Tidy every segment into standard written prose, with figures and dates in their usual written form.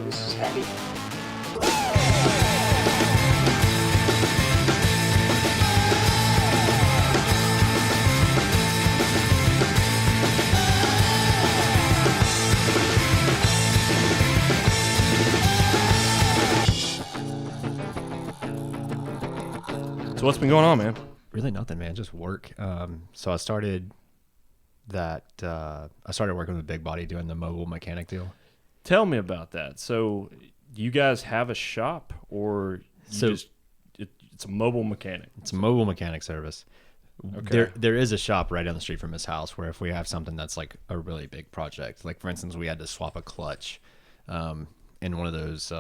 This is heavy. So what's been going on, man? Really nothing, man. Just work. So I started working with Big Body doing the mobile mechanic deal. Tell me about that. So you guys have a shop, or it's a mobile mechanic? It's a mobile mechanic service. Okay. There is a shop right down the street from his house where if we have something that's like a really big project, like for instance, we had to swap a clutch in one of those,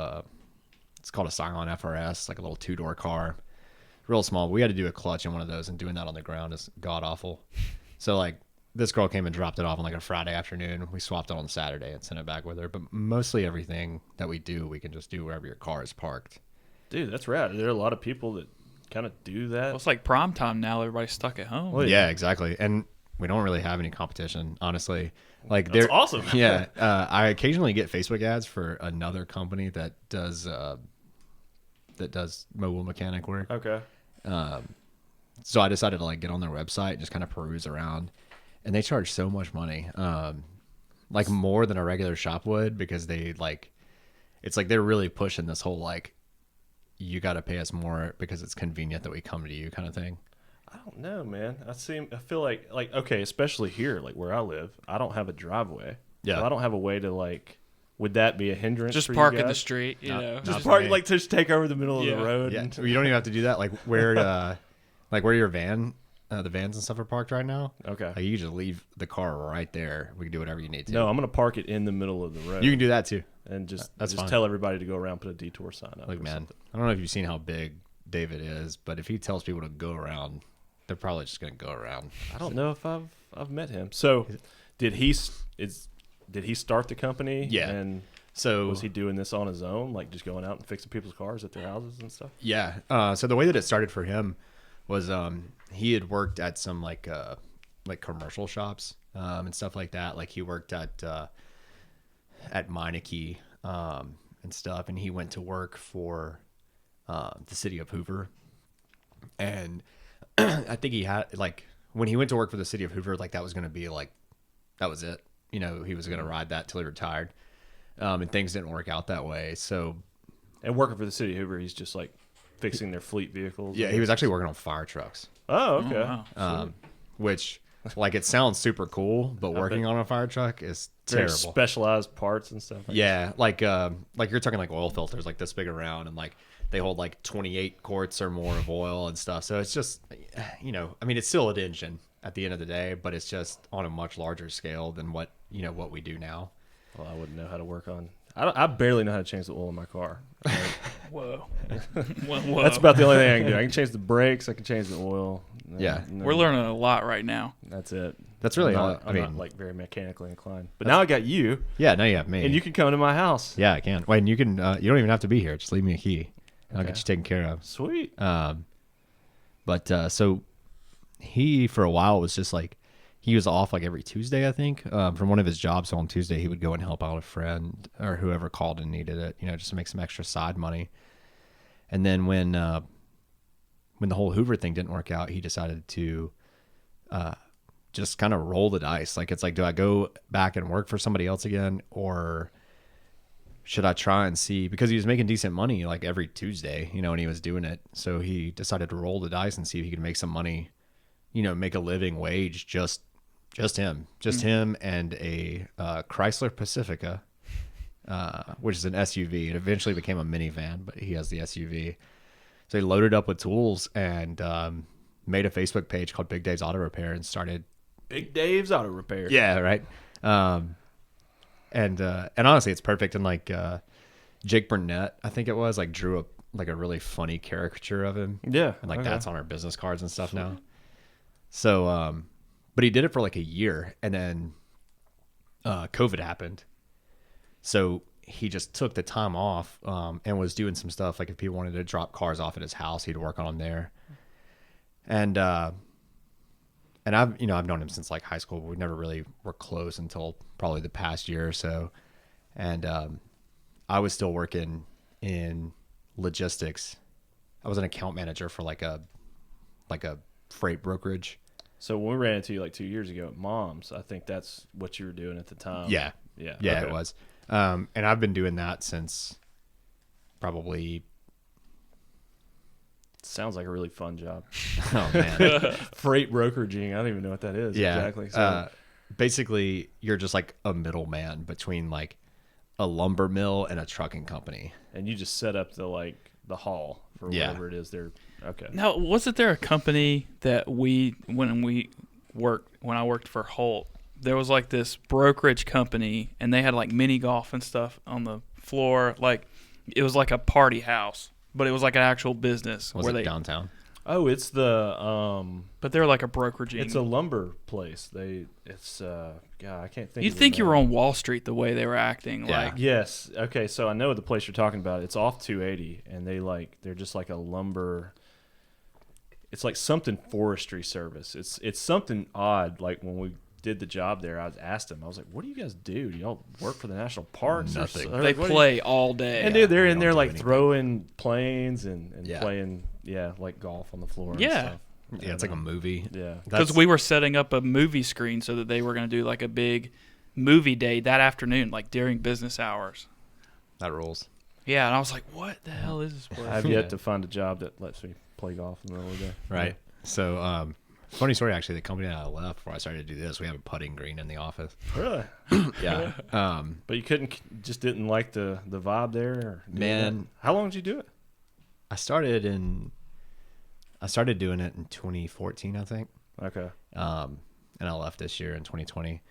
it's called a Scion FRS, like a little 2-door car. Real small. We had to do a clutch in one of those, and doing that on the ground is god awful. So like this girl came and dropped it off on like a Friday afternoon. We swapped it on Saturday and sent it back with her. But mostly everything that we do, we can just do wherever your car is parked. Dude, that's rad. There are a lot of people that kind of do that. Well, it's like prime time now. Everybody's stuck at home. Well, Yeah, exactly. And we don't really have any competition, honestly. Like That's awesome. Yeah. I occasionally get Facebook ads for another company that does mobile mechanic work. Okay. So I decided to like get on their website and just kind of peruse around, and they charge so much money, like more than a regular shop would, because they like, it's like they're really pushing this whole like, you got to pay us more because it's convenient that we come to you kind of thing. I don't know, man. I feel like okay, especially here, like where I live, I don't have a driveway. Yeah. So I don't have a way to like. Would that be a hindrance? Just for park you in the guys? street, you know. Just for park, me. like to just take over the middle of the road. Yeah, And, you don't even have to do that. Like where your van, the vans and stuff are parked right now. okay. Like you can just leave the car right there. We can do whatever you need to. No, I'm gonna park it in the middle of the road. You can do that too. and just That's fine. tell everybody to go around, put a detour sign up. Look, or man, something. I don't know if you've seen how big David is, but if he tells people to go around, they're probably just gonna go around. I don't know if I've met him. So, did he start the company? Yeah. And So was he doing this on his own, like just going out and fixing people's cars at their houses and stuff? Yeah. So the way that it started for him was he had worked at some like commercial shops and stuff like that. Like he worked at Meineke and stuff, and he went to work for the city of Hoover. And I think he had like when he went to work for the city of Hoover, like that was going to be like that was it. You know, he was going to ride that till he retired. And things didn't work out that way. So And working for the city of Hoover, he's just like fixing their fleet vehicles. yeah, he was actually working on fire trucks. Oh, okay. Oh, wow. Which like it sounds super cool, but working on a fire truck is Very terrible. specialized parts and stuff. Yeah, like you're talking like oil filters like this big around, and like they hold like 28 quarts or more of oil and stuff. So it's just, you know, I mean, it's still an engine at the end of the day, but it's just on a much larger scale than what we do now. Well, I wouldn't know how to work on. I barely know how to change the oil in my car. Whoa. Whoa. That's about the only thing I can do. I can change the brakes. I can change the oil. Yeah. We're learning a lot right now. That's it. That's really I'm all. not, I I'm mean, not like very mechanically inclined. But now I got you, yeah, now you have me, and you can come to my house. Yeah, I can. Wait, and you can. You don't even have to be here. Just leave me a key. I'll Okay. get you taken care of. Sweet. So he for a while was just like he was off like every Tuesday, I think, from one of his jobs. So on Tuesday he would go and help out a friend or whoever called and needed it, just to make some extra side money. And then when the whole Hoover thing didn't work out, he decided to just kind of roll the dice. Like it's like, do I go back and work for somebody else again, or should I try and see, because he was making decent money like every Tuesday, when he was doing it. So he decided to roll the dice and see if he could make some money, make a living wage, just him and a Chrysler Pacifica, which is an SUV. It eventually became a minivan, but he has the SUV. So he loaded up with tools and made a Facebook page called Big Dave's Auto Repair and started. Big Dave's Auto Repair. Yeah, right. And honestly, it's perfect. And like Jake Burnett, I think it was, like drew a really funny caricature of him. Yeah. And like okay. that's on our business cards and stuff now. So, but he did it for like a year, and then COVID happened. So he just took the time off and was doing some stuff. Like if people wanted to drop cars off at his house, he'd work on them there. And I've known him since like high school. We never really were close until probably the past year or so. And I was still working in logistics. I was an account manager for like a freight brokerage. So when we ran into you like 2 years ago at Mom's, I think that's what you were doing at the time. Yeah. Yeah. Yeah, Okay. it was. And I've been doing that since probably. Sounds like a really fun job. Oh man. Freight brokeraging. I don't even know what that is Yeah. exactly. So, Basically, you're just like a middleman between like a lumber mill and a trucking company. and you just set up the hall for Yeah. whatever it is they're okay. Now, wasn't there a company that when I worked for Holt, there was like this brokerage company, and they had like mini golf and stuff on the floor. Like it was like a party house, but it was like an actual business Was it downtown? Oh, it's the But they're like a brokerage. it's a lumber place. God, I can't think. You'd of the think you were name. on Wall Street the way they were acting. Yeah. Like Yes. Okay. So I know the place you're talking about. It's off 280, and they're just like a lumber. It's like something forestry service. It's something odd. Like when we did the job there, I asked them. I was like, "What do you guys do? Do y'all work for the national parks?" or Nothing. so-" they Like, "What do you-" play all day. And dude, they're we in don't there do like anything. throwing planes and Yeah. playing, like golf on the floor. And Yeah. stuff. Yeah, it's like a movie. Yeah. Because we were setting up a movie screen so that they were going to do like a big movie day that afternoon, like during business hours. That rules. Yeah, and I was like, "What the hell is this place?" I've yet to find a job that lets me play golf in the middle of the day. Right. So, funny story actually. The company that I left before I started to do this, we have a putting green in the office. Really? Yeah. But you didn't like the vibe there? Or do Man. that? How long did you do it? I started doing it in 2014, I think. Okay. And I left this year in 2020.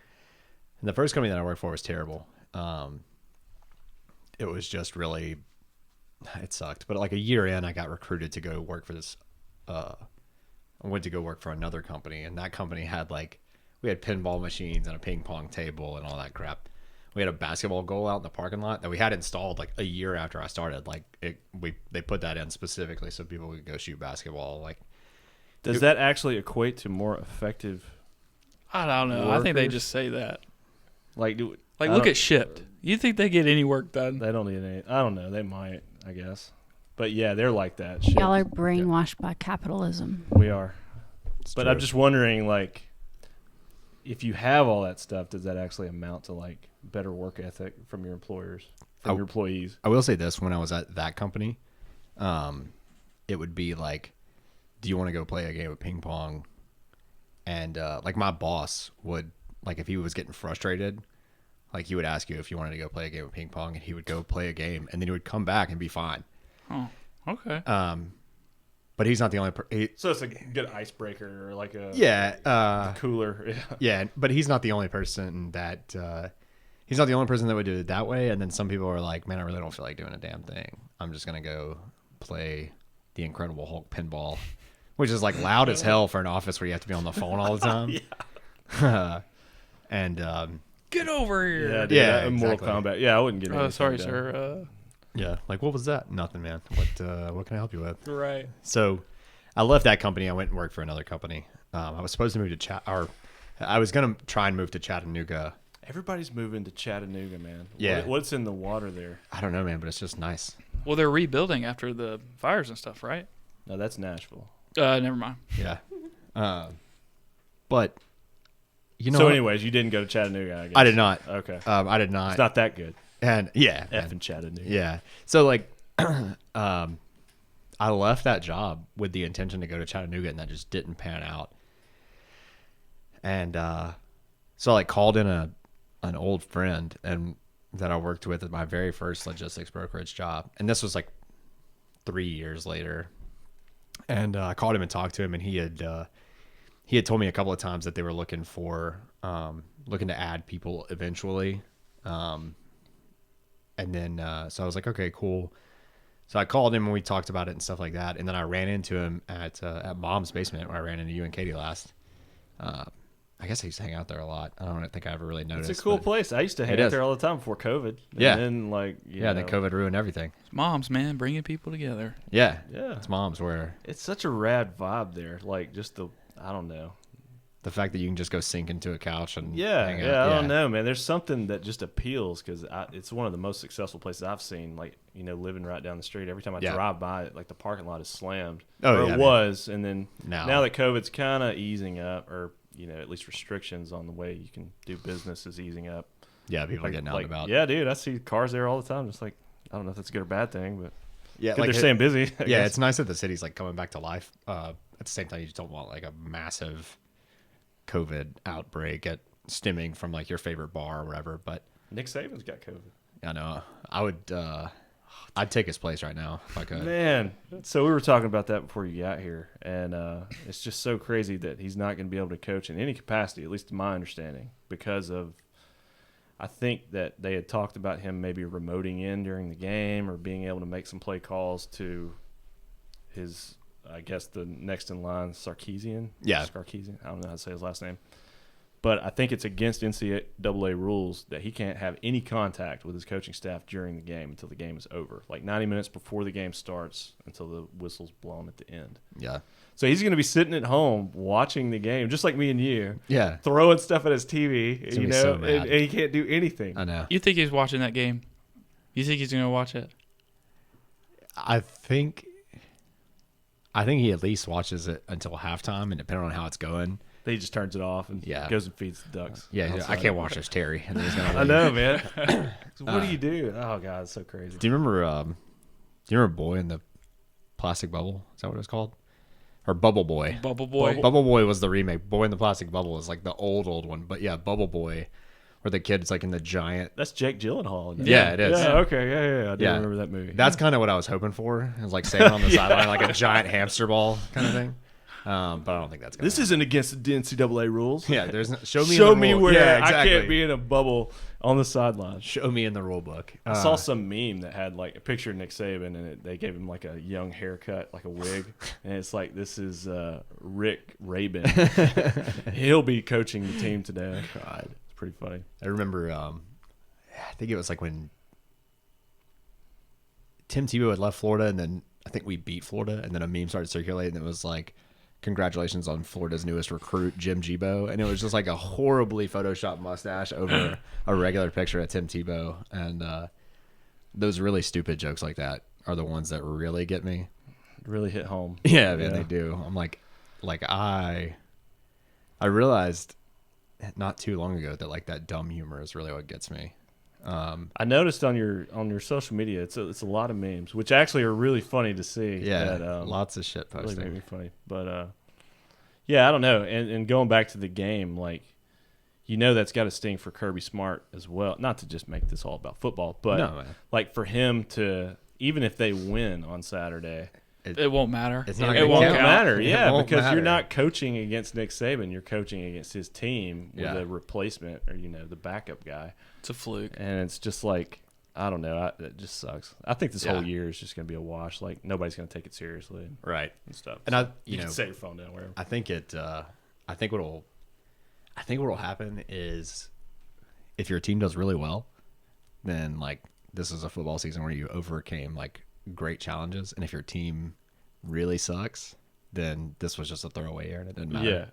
And the first company that I worked for was terrible. It was just really, it sucked. But like a year in, I got recruited to go work for this. I went to go work for another company, and that company had we had pinball machines and a ping pong table and all that crap. We had a basketball goal out in the parking lot that we had installed like a year after I started. They put that in specifically so people could go shoot basketball. Does that actually equate to more effective? I don't know. I think they Workers? just say that. Like Like, I look don't- at Shipped. You think they get any work done? They don't need any. I don't know. They might, I guess. But yeah, they're like that. Shit. Y'all are brainwashed by capitalism. We are. It's But true. I'm just wondering, if you have all that stuff, does that actually amount to better work ethic from your employers, from your employees? I will say this: when I was at that company, it would be like, "Do you want to go play a game of ping pong?" And my boss would if he was getting frustrated, he would ask you if you wanted to go play a game of ping pong, and he would go play a game, and then he would come back and be fine. Oh, okay. But he's not the only. So it's a good icebreaker or like a Yeah, cooler. Yeah. yeah, but he's not the only person that. He's not the only person that would do it that way. And then some people are like, "Man, I really don't feel like doing a damn thing. I'm just gonna go play the Incredible Hulk pinball," which is loud as hell for an office where you have to be on the phone all the time. Yeah. And Get over here. Yeah, dude, Yeah, Mortal exactly. Kombat. Yeah, I wouldn't get anything Sorry, done. sir. yeah, what was that? Nothing, man. What can I help you with? Right. So, I left that company. I went and worked for another company. I was supposed to move to I was gonna try and move to Chattanooga. Everybody's moving to Chattanooga, man. Yeah. What's in the water there? I don't know, man, but it's just nice. Well, they're rebuilding after the fires and stuff, right? No, that's Nashville. Never mind. Yeah. But you know, So, what? anyways, you didn't go to Chattanooga, I guess. I did not. Okay. I did not. It's not that good. And yeah, F in Chattanooga. yeah. So I left that job with the intention to go to Chattanooga, and that just didn't pan out. And so I called in an old friend and that I worked with at my very first logistics brokerage job, and this was 3 years later. And I called him and talked to him, and he had told me a couple of times that they were looking to add people eventually. And then, so I was like, okay, cool. So I called him and we talked about it and stuff like that. And then I ran into him at Mom's basement where I ran into you and Katie last. I guess I used to hang out there a lot. I don't think I ever really noticed. It's a cool but- place. I used to hang It out is. there all the time before COVID. Yeah. And then, Yeah, then COVID ruined everything. It's moms, man, bringing people together. Yeah. Yeah. It's Mom's where, It's such a rad vibe there. I don't know. The fact that you can just go sink into a couch and Yeah, hang out. yeah, I don't know, man. There's something that just appeals because it's one of the most successful places I've seen. Like, living right down the street. Every time I drive by it, like the parking lot is slammed. Oh, or yeah, it man. was, and then Now that COVID's kind of easing up, or at least restrictions on the way you can do business is easing up. Yeah, people are getting out and about. Yeah, dude, I see cars there all the time. Just like, I don't know if that's a good or bad thing, but Yeah, good they're staying busy. I guess. It's nice that the city's like coming back to life. At the same time, you just don't want like a massive COVID outbreak stemming from like your favorite bar or whatever. But Nick Saban's got COVID. I know I would. I'd take his place right now if I could. Man, so we were talking about that before you got here, and it's just so crazy that he's not going to be able to coach in any capacity, at least to my understanding, because of. I think that they had talked about him maybe remoting in during the game or being able to make some play calls to his, I guess, the next in line, Sarkisian. Yeah. Sarkisian. I don't know how to say his last name. But I think it's against NCAA rules that he can't have any contact with his coaching staff during the game until the game is over. Like 90 minutes before the game starts until the whistle's blown at the end. Yeah. So he's going to be sitting at home watching the game, just like me and you. Yeah. Throwing stuff at his TV, He's gonna be so mad. and he can't do anything. I know. You think he's watching that game? You think he's going to watch it? I think he at least watches it until halftime, and depending on how it's going. He just turns it off and Yeah. goes and feeds the ducks. Yeah, I outside. can't watch this Terry. And then he's gonna I know, man. So what do you do? Oh God, it's so crazy. Do you remember? Boy in the Plastic Bubble? Is that what it was called? Or Bubble Boy? Bubble Boy. Bubble Boy was the remake. Boy in the Plastic Bubble is like the old one. But yeah, Bubble Boy, where the kid's like in the giant. That's Jake Gyllenhaal. Isn't it? Yeah, it is. Yeah, okay, yeah. I do remember that movie. That's kind of what I was hoping for. It was like standing on the sideline like a giant hamster ball kind of thing. But I don't think that's gonna This isn't against the NCAA rules. Yeah, there's no, show me where yeah, exactly. I can't be in a bubble on the sideline. Show me in the rule book. I saw some meme that had like a picture of Nick Saban, and they gave him like a young haircut, like a wig, and it's like, this is Rick Rabin. He'll be coaching the team today. God, it's pretty funny. I remember. I think it was like when Tim Tebow had left Florida, and then I think we beat Florida, and then a meme started circulating, and it was like, congratulations on Florida's newest recruit, Jim Jebo. And it was just like a horribly photoshopped mustache over a regular picture of Tim Tebow. And those really stupid jokes like that are the ones that really get me. Really hit home. Yeah, man, they do. I'm like I realized not too long ago that like that dumb humor is really what gets me. I noticed on your social media, it's a lot of memes, which actually are really funny to see. Yeah, that, lots of shit really posting. make me funny. But yeah, I don't know. And going back to the game, like, that's got to sting for Kirby Smart as well. Not to just make this all about football, but No, man. like for him to, even if they win on Saturday, It won't matter. It's not it gonna won't count. count. matter. It Yeah, won't because matter. you're not coaching against Nick Saban. You're coaching against his team with Yeah. a replacement or the backup guy. It's a fluke. And it's just like, I don't know. It just sucks. I think this Yeah. whole year is just going to be a wash. Like, nobody's going to take it seriously Right. and stuff. And you can set your phone down, wherever. I think what'll happen is if your team does really well, then like this is a football season where you overcame like great challenges, and if your team really sucks, then this was just a throwaway year and it didn't matter. Yeah.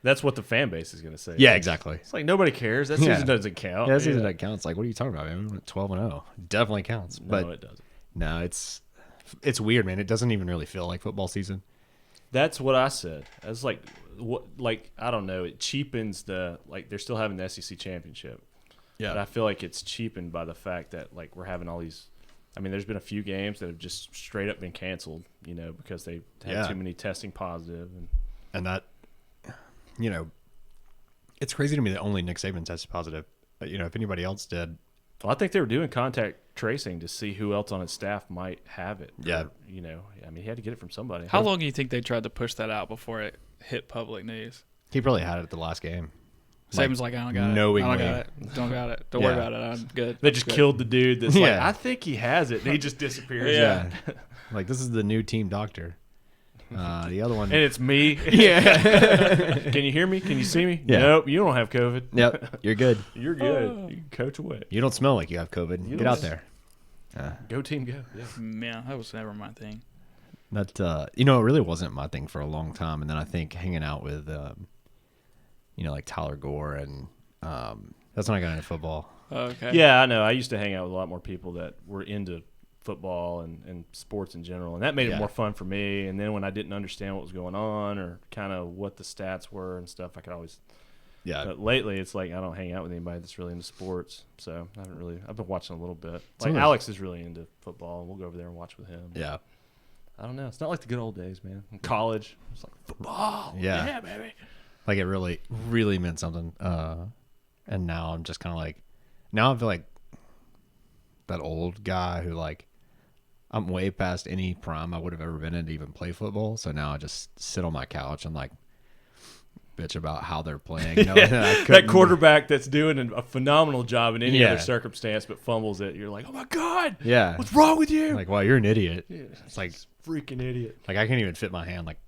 That's what the fan base is going to say. Yeah, exactly. It's like, nobody cares. That Yeah. season doesn't count. Yeah, that season that counts. Like, what are you talking about, man? We went 12-0. Definitely counts. No, But it doesn't. no, it's weird, man. It doesn't even really feel like football season. That's what I said. It's like, I don't know. It cheapens they're still having the SEC championship. But I feel like it's cheapened by the fact that, like, we're having all these. I mean, there's been a few games that have just straight up been canceled, because they had too many testing positive. And that, it's crazy to me that only Nick Saban tested positive. But, if anybody else did. Well, I think they were doing contact tracing to see who else on his staff might have it. Yeah. Or, I mean, he had to get it from somebody. How long do you think they tried to push that out before it hit public news? He probably had it at the last game. Saban's like, I don't got knowingly. it. I don't got it. Don't got it. Don't worry about it. I'm good. They just Good. killed the dude that's like, Yeah. I think he has it. And he just disappears. Yeah. Like, this is the new team doctor. The other one. And it's me. Yeah. Can you hear me? Can you see me? Yeah. Nope, you don't have COVID. Yep. You're good. You're good. You can coach away. You don't smell like you have COVID. You Get don't out s- there. Go team, go. Yeah. Man, that was never my thing. That it really wasn't my thing for a long time, and then I think hanging out with like Tyler Gore, and that's when I got into football. Okay. Yeah, I know. I used to hang out with a lot more people that were into football and sports in general, and that made it more fun for me. And then when I didn't understand what was going on or kind of what the stats were and stuff, I could always. Yeah. But lately, it's like I don't hang out with anybody that's really into sports, so I've been watching a little bit. Like Alex is really into football, and we'll go over there and watch with him. Yeah. I don't know. It's not like the good old days, man. In college, it's like football. Yeah, baby. Like it really, really meant something. And now I'm just kind of like, now I feel like that old guy who like, I'm way past any prime I would have ever been in to even play football. So now I just sit on my couch and like bitch about how they're playing. You know, that quarterback that's doing a phenomenal job in any Yeah. other circumstance but fumbles it. You're like, oh my God. Yeah. What's wrong with you? Like, well, you're an idiot. Yeah, It's like, freaking idiot. like I can't even fit my hand. Like,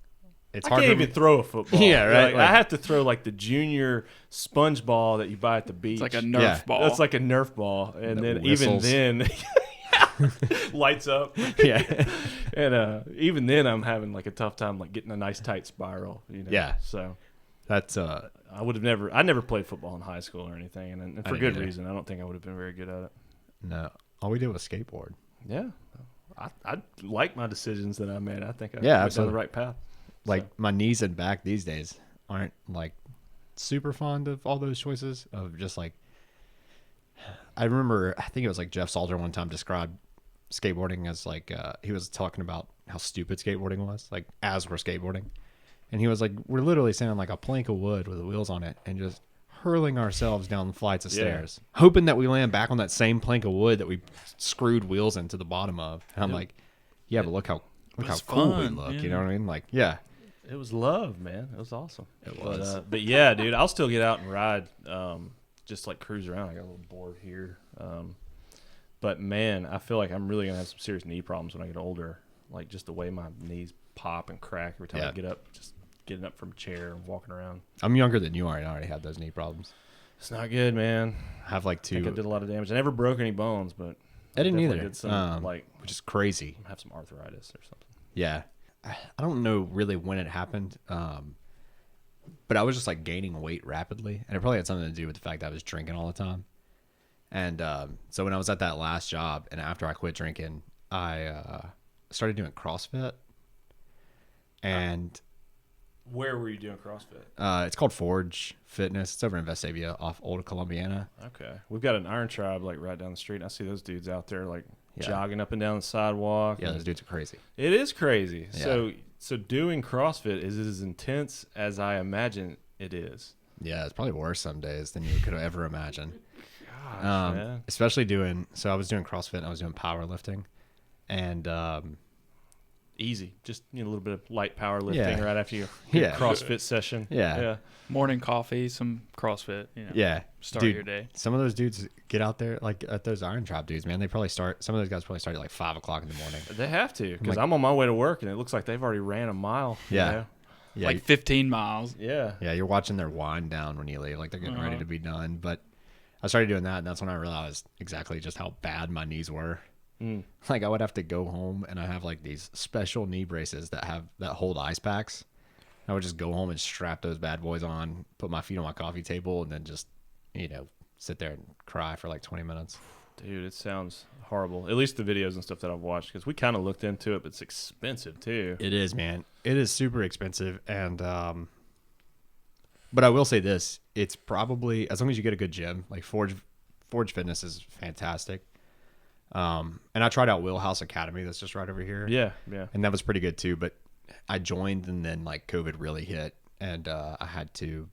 it's I hard can't for even me. throw a football. Yeah, right, Like, like- I have to throw like the junior sponge ball that you buy at the beach. It's like a Nerf Yeah. ball. That's like a Nerf ball, and That then whistles. even then, lights up. Yeah. And even then, I'm having like a tough time like getting a nice tight spiral. You know? Yeah. So That's, I would have never. I never played football in high school or anything, and for didn't good either. reason. I don't think I would have been very good at it. no. All we did was skateboard. Yeah, I like my decisions that I made. I think I Yeah, went down the absolutely. right path. Like So, my knees and back these days aren't like super fond of all those choices of just like, I remember, I think it was like Jeff Salter one time described skateboarding as like, he was talking about how stupid skateboarding was, like as we're skateboarding. And he was like, we're literally standing on like a plank of wood with the wheels on it and just hurling ourselves down flights of Yeah. stairs, hoping that we land back on that same plank of wood that we screwed wheels into the bottom of. And I'm like, yeah, but look how was cool we fun, look. yeah. You know what I mean? Like, yeah. it was love, man. It was awesome. It was. But yeah, dude, I'll still get out and ride, just like cruise around. I got a little board here. But man, I feel like I'm really gonna have some serious knee problems when I get older. Like just the way my knees pop and crack every time I Yeah. get up, just getting up from a chair and walking around. I'm younger than you are, and I already had those knee problems. It's not good, man. I have like I think I two, did a lot of damage. I never broke any bones, but I didn't definitely either. Did some, like which is crazy. have some arthritis or something. Yeah. I don't know really when it happened, but I was just like gaining weight rapidly, and it probably had something to do with the fact that I was drinking all the time. And so when I was at that last job, and after I quit drinking, I started doing CrossFit, and Where were you doing CrossFit? it's called Forge Fitness. It's over in Vestavia off Old Columbiana. Okay, we've got an Iron Tribe like right down the street. And I see those dudes out there like Yeah. jogging up and down the sidewalk. Yeah, and those dudes are crazy. it is crazy. Yeah. So doing CrossFit is as intense as I imagine it is. Yeah, it's probably worse some days than you could ever imagine. Gosh, man. Especially doing, so I was doing CrossFit and I was doing powerlifting, and Easy, just a little bit of light powerlifting Yeah. right after your Yeah. CrossFit session. Yeah. Morning coffee, some CrossFit. You know, yeah, Start dude, your day. some of those dudes get out there like at those Iron Tribe dudes, man. They probably start. Some of those guys probably start at like 5 o'clock in the morning. They have to because Like- I'm on my way to work and it looks like they've already ran a mile. you Yeah. know? Yeah, Like 15 miles. Yeah. yeah, you're watching their wind down when you leave, like they're getting ready to be done. But I started doing that, and that's when I realized exactly just how bad my knees were. Like I would have to go home, and I have like these special knee braces that hold ice packs. I would just go home and strap those bad boys on, put my feet on my coffee table, and then just sit there and cry for like 20 minutes. Dude, it sounds horrible. At least the videos and stuff that I've watched because we kind of looked into it, but it's expensive too. It is, man. It is super expensive, and but I will say this: it's probably, as long as you get a good gym, like Forge Fitness is fantastic. And I tried out Wheelhouse Academy, that's just right over here. Yeah, yeah. And that was pretty good too. But I joined, and then like COVID really hit, and I had to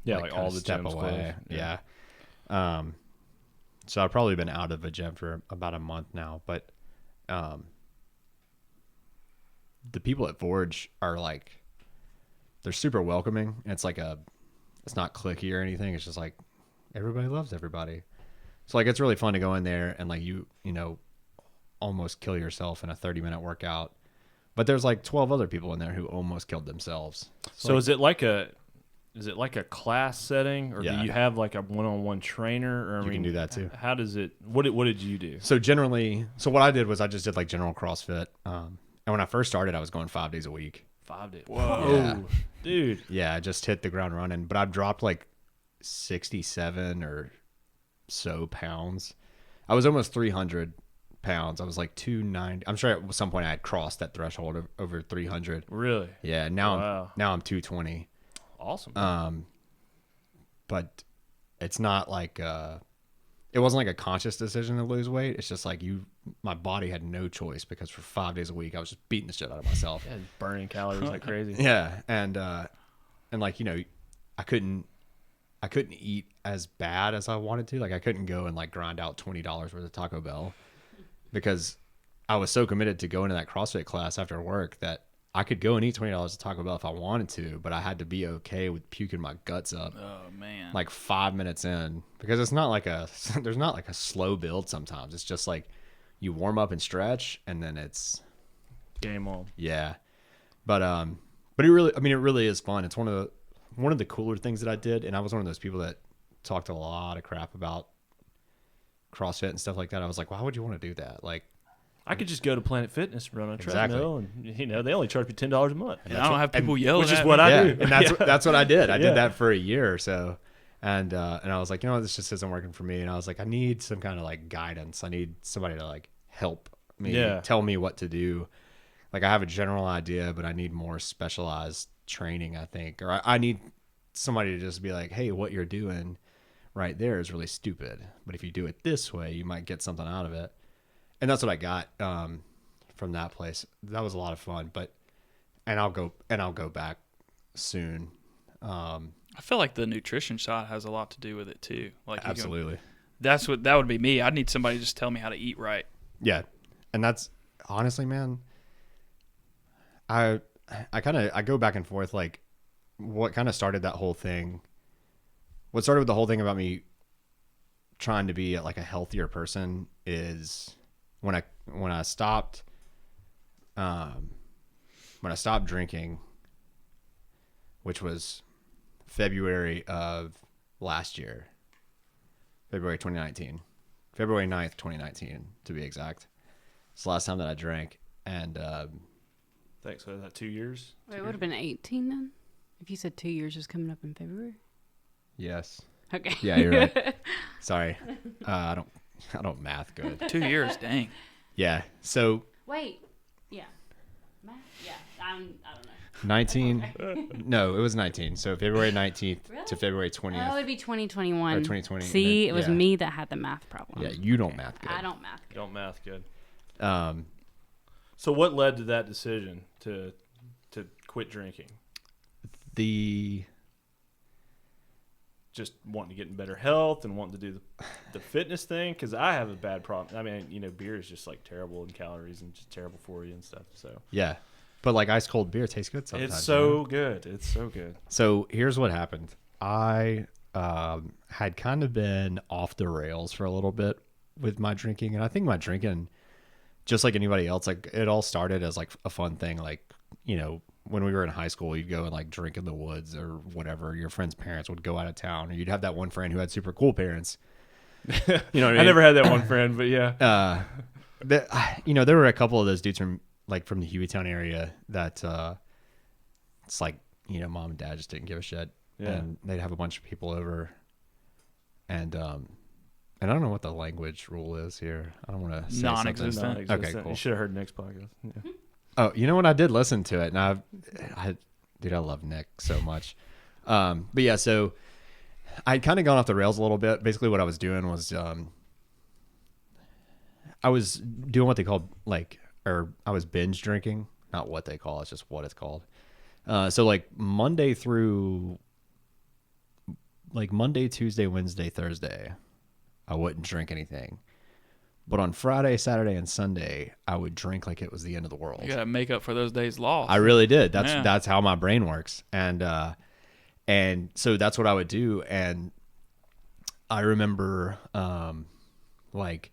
Yeah, like kinda all the step gyms away. closed. Yeah. So I've probably been out of a gym for about a month now, but the people at Forge are like, they're super welcoming. It's like it's not cliquey or anything. It's just like everybody loves everybody. So like it's really fun to go in there and like you almost kill yourself in a 30-minute workout. But there's like 12 other people in there who almost killed themselves. So is it like a class setting, or Yeah. do you have like a one-on-one trainer? Or I You can mean, do that too. How does it? What did you do? So generally, what I did was I just did like general CrossFit. And when I first started, I was going 5 days a week 5 days. Whoa. Yeah. Dude. Yeah, I just hit the ground running, but I've dropped like 67 or so pounds. I was almost 300 pounds. I was like 290. I'm sure at some point I had crossed that threshold of over 300. Really? Yeah, now Wow. I'm 220. Awesome. But it's not like it wasn't like a conscious decision to lose weight. It's just like my body had no choice because for 5 days a week I was just beating the shit out of myself. Yeah, burning calories like crazy. Yeah, and like, you know, I couldn't eat as bad as I wanted to. Like I couldn't go and like grind out $20 worth of Taco Bell because I was so committed to going to that CrossFit class after work that I could go and eat $20 at Taco Bell if I wanted to, but I had to be okay with puking my guts up. Oh man. Like 5 minutes in, because it's not like there's not like a slow build sometimes. It's just like you warm up and stretch and then it's Game on. yeah. But it really is fun. It's one of the cooler things that I did, and I was one of those people that talked a lot of crap about CrossFit and stuff like that. I was like, why would you want to do that? Like, I could just go to Planet Fitness and run on a Exactly. treadmill, and you know they only charge me $10 a month. and I don't have people yelling which is at what me. I yeah, do. and that's what I did. I Yeah. did that for a year or so, and I was like, you know, this just isn't working for me. And I was like, I need some kind of like guidance. I need somebody to like help me, Yeah. tell me what to do. Like I have a general idea, but I need more specialized training, I think, or I need somebody to just be like, hey, what you're doing right there is really stupid, but if you do it this way, you might get something out of it. And that's what I got from that place. That was a lot of fun, and I'll go back soon. I feel like the nutrition shot has a lot to do with it too. Like you Absolutely. that would be me. I'd need somebody to just tell me how to eat right. Yeah. And that's honestly, man, I go back and forth. Like what kind of started that whole thing? What started with the whole thing about me trying to be like a healthier person is when I stopped drinking, which was February of last year, February 2019, February 9th, 2019 to be exact. It's the last time that I drank. And Thanks. So that 2 years. Wait, it would have been 18 then? If you said 2 years is coming up in February? yes, Okay. yeah, you're right. Sorry, I don't math good. 2 years, dang. Yeah, so Wait. Yeah. Math? Yeah. I don't know. 19. No, it was 19. So February 19th Really? to February 20th. Oh, it would be 2021. Or 2020, See, and it was then- me that had the math problem. Yeah, you don't math good. I don't math good. Don't math good. Um, So what led to that decision to quit drinking? the Just wanting to get in better health and wanting to do the fitness thing? Because I have a bad problem. I mean, you know, beer is just like terrible in calories and just terrible for you and stuff. So yeah, but like ice cold beer tastes good sometimes. it's you know? so good. It's so good. So here's what happened. I had kind of been off the rails for a little bit with my drinking, and I think my drinking, just like anybody else, like it all started as like a fun thing. Like, you know, when we were in high school, you'd go and like drink in the woods or whatever. Your friends' parents would go out of town, or you'd have that one friend who had super cool parents. You know what I mean? I never had that one friend, but yeah. You know, there were a couple of those dudes from the Hueytown area that it's like, you know, mom and dad just didn't give a shit. Yeah. And they'd have a bunch of people over, and I don't know what the language rule is here. I don't want to say Non-existent. something. Non-existent. Okay, cool. You should have heard Nick's podcast. Yeah. Oh, you know what? I did listen to it, and dude, I love Nick so much. But yeah, so I'd kind of gone off the rails a little bit. Basically, what I was doing was I was doing what they called I was binge drinking. Not what they call, it's just what it's called. So like Monday, Tuesday, Wednesday, Thursday, I wouldn't drink anything. But on Friday, Saturday, and Sunday, I would drink like it was the end of the world. You gotta make up for those days lost. I really did. Yeah. That's how my brain works. And so that's what I would do. And I remember like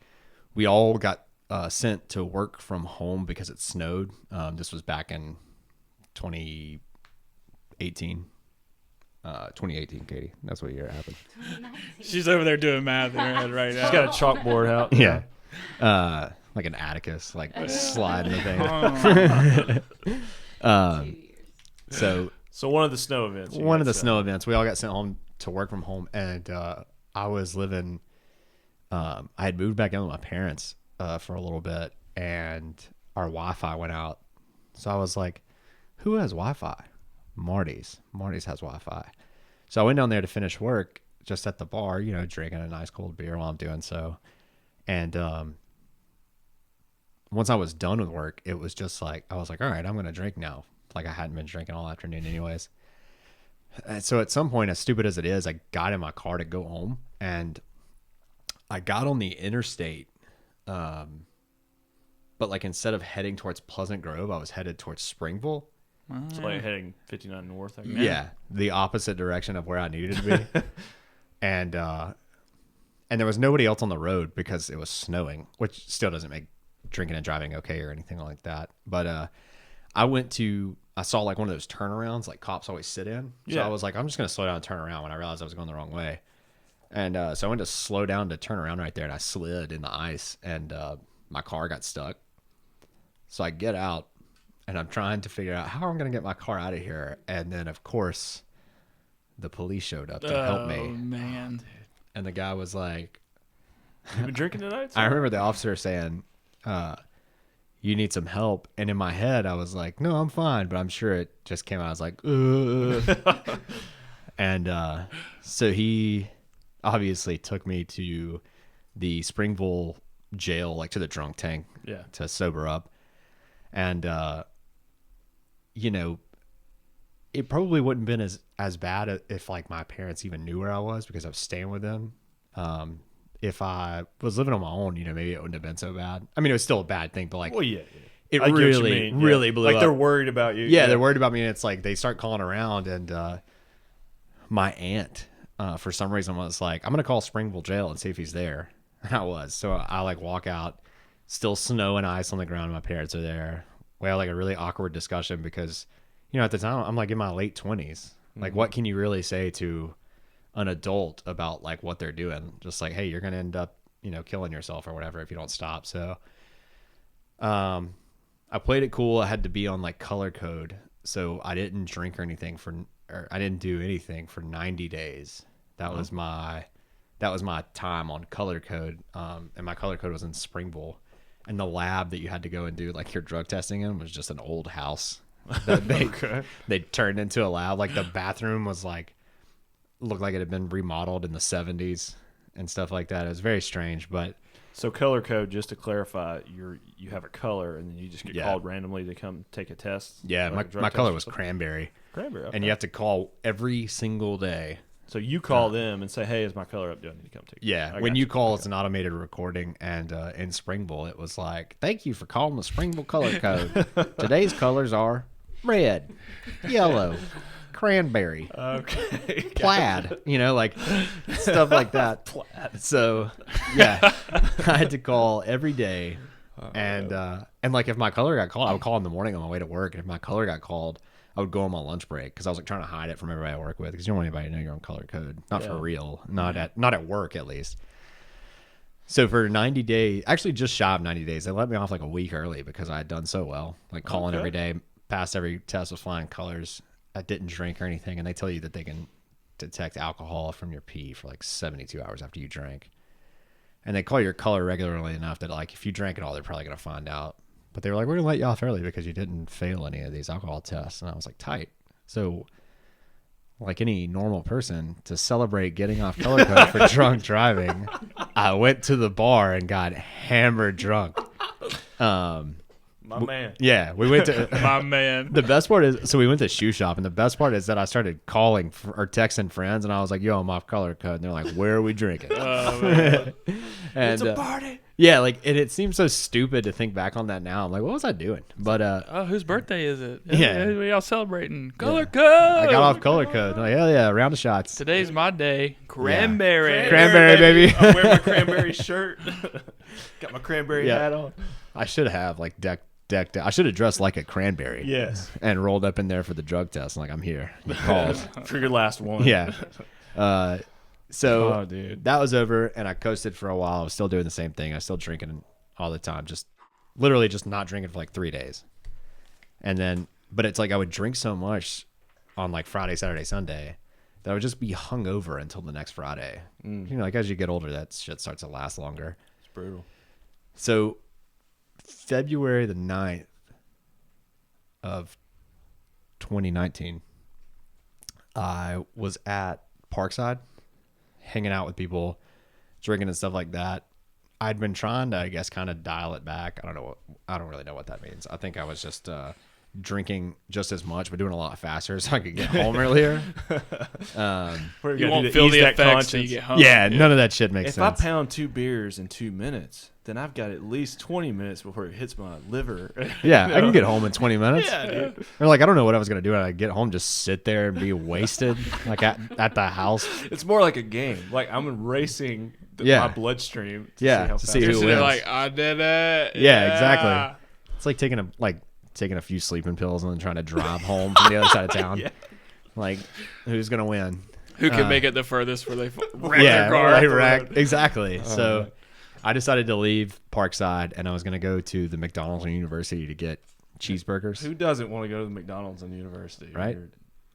we all got sent to work from home because it snowed. This was back in 2018. 2018, Katie. That's what year it happened. She's over there doing math in her head right now. She's got a chalkboard out. Yeah. Like an Atticus, like sliding the thing. So one of the snow events. one of the snow events, we all got sent home to work from home, and I was living. I had moved back in with my parents for a little bit, and our Wi-Fi went out. So I was like, "Who has Wi-Fi?" Marty's. Marty's has Wi-Fi. So I went down there to finish work, just at the bar, you know, drinking a nice cold beer while I'm doing so. And once I was done with work, it was just like, I was like, all right, I'm going to drink now. Like I hadn't been drinking all afternoon anyways. And so at some point, as stupid as it is, I got in my car to go home, and I got on the interstate. But like instead of heading towards Pleasant Grove, I was headed towards Springville. So like heading 59 north, I guess. Yeah, the opposite direction of where I needed to be. And there was nobody else on the road because it was snowing, which still doesn't make drinking and driving okay or anything like that. But I saw like one of those turnarounds like cops always sit in. So Yeah. I was like, I'm just going to slow down and turn around when I realized I was going the wrong way. And so I went to slow down to turn around right there, and I slid in the ice, and my car got stuck. So I get out, and I'm trying to figure out how I'm going to get my car out of here. And then, of course, the police showed up to help me. Oh, man. And the guy was like, You been drinking tonight? I remember the officer saying, you need some help. And in my head, I was like, no, I'm fine. But I'm sure it just came out. I was like, ugh. And so he obviously took me to the Springville jail, like to the drunk tank, Yeah. to sober up. And, you know, it probably wouldn't have been as bad if like my parents even knew where I was, because I was staying with them. If I was living on my own, you know, maybe it wouldn't have been so bad. I mean, it was still a bad thing, but like, Well, yeah. it I get what you really, mean, yeah. really blew like up. they're worried about you. Yeah, they're worried about me, and it's like they start calling around, and my aunt, for some reason, was like, I'm gonna call Springville jail and see if he's there. And I was. So I like walk out, still snow and ice on the ground. My parents are there. We had like a really awkward discussion because, you know, at the time I'm like in my late 20s. Like, what can you really say to an adult about like what they're doing? Just like, hey, you're gonna end up, you know, killing yourself or whatever if you don't stop. So I played it cool. I had to be on like color code, so I didn't drink or anything or I didn't do anything for 90 days. That was my time on color code. And my color code was in Springville, and the lab that you had to go and do like your drug testing in was just an old house that they turned into a lab. Like the bathroom was like, looked like it had been remodeled in the 70s and stuff like that. It was very strange, but So color code, just to clarify, you have a color, and then you just get Yeah. called randomly to come take a test. yeah, like a drug my test color or was something? cranberry. Cranberry. Okay. And you have to call every single day. So you call them and say, "Hey, is my color up? Do I need to come take?" Yeah, when you call, it's an automated recording, and in Springville, it was like, "Thank you for calling the Springville color code. Today's colors are red, yellow, cranberry, Okay. plaid." You know, like stuff like that. Plaid. So, yeah, I had to call every day, and like if my color got called, I would call in the morning on my way to work, and if my color got called, I would go on my lunch break because I was like trying to hide it from everybody I work with, because you don't want anybody to know you're on color code. Not for real. Not at work, at least. So for 90 days, actually just shy of 90 days, they let me off like a week early because I had done so well. Like calling every day, passed every test with flying colors. I didn't drink or anything, and they tell you that they can detect alcohol from your pee for like 72 hours after you drank. And they call your color regularly enough that like if you drank it all, they're probably going to find out. But they were like, we're going to let you off early because you didn't fail any of these alcohol tests. And I was like, tight. So like any normal person, to celebrate getting off color code for drunk driving, I went to the bar and got hammered drunk. My man. Yeah, we went to My man. the best part is, so we went to shoe shop, and the best part is that I started calling or texting friends, and I was like, yo, I'm off color code. And they're like, where are we drinking? Oh, And, It's a party. yeah, like, and it seems so stupid to think back on that now. I'm like, what was I doing? But Oh, whose birthday is it? Yeah. We all celebrating. Color code. I got off color code. Like, hell yeah, round of shots. Today's my day. Cranberry. Cranberry, baby. I'm wearing my cranberry shirt. Got my cranberry Yeah. hat on. I should have like decked. I should have dressed like a cranberry. Yes. And rolled up in there for the drug test. And like, I'm here. You called. For your last one. Yeah. So Oh, dude. that was over, and I coasted for a while. I was still doing the same thing. I was still drinking all the time, just literally just not drinking for like 3 days. And then but it's like I would drink so much on like Friday, Saturday, Sunday that I would just be hungover until the next Friday. You know, like as you get older, that shit starts to last longer. It's brutal. So February the 9th of 2019, I was at Parkside hanging out with people, drinking and stuff like that. I'd been trying to, I guess, kind of dial it back. I don't really know what that means. I think I was just drinking just as much, but doing a lot faster so I could get home earlier. You won't feel the effects till you get home. Yeah, none of that shit makes If sense. I pound 2 beers in 2 minutes, then I've got at least 20 minutes before it hits my liver. Yeah, I can get home in 20 minutes. Yeah, dude. Or like, I don't know what I was going to do when I get home, just sit there and be wasted, like at the house. It's more like a game. Like I'm racing my bloodstream to see how fast see You're who sitting there wins. like, I did it. Yeah, exactly. It's like taking a few sleeping pills and then trying to drive home from the other side of town. Yeah. Like, who's going to win? Who can make it the furthest where they wreck Yeah, their car? right, right. Exactly. So I decided to leave Parkside and I was going to go to the McDonald's and University to get cheeseburgers. Who doesn't want to go to the McDonald's in university? Right?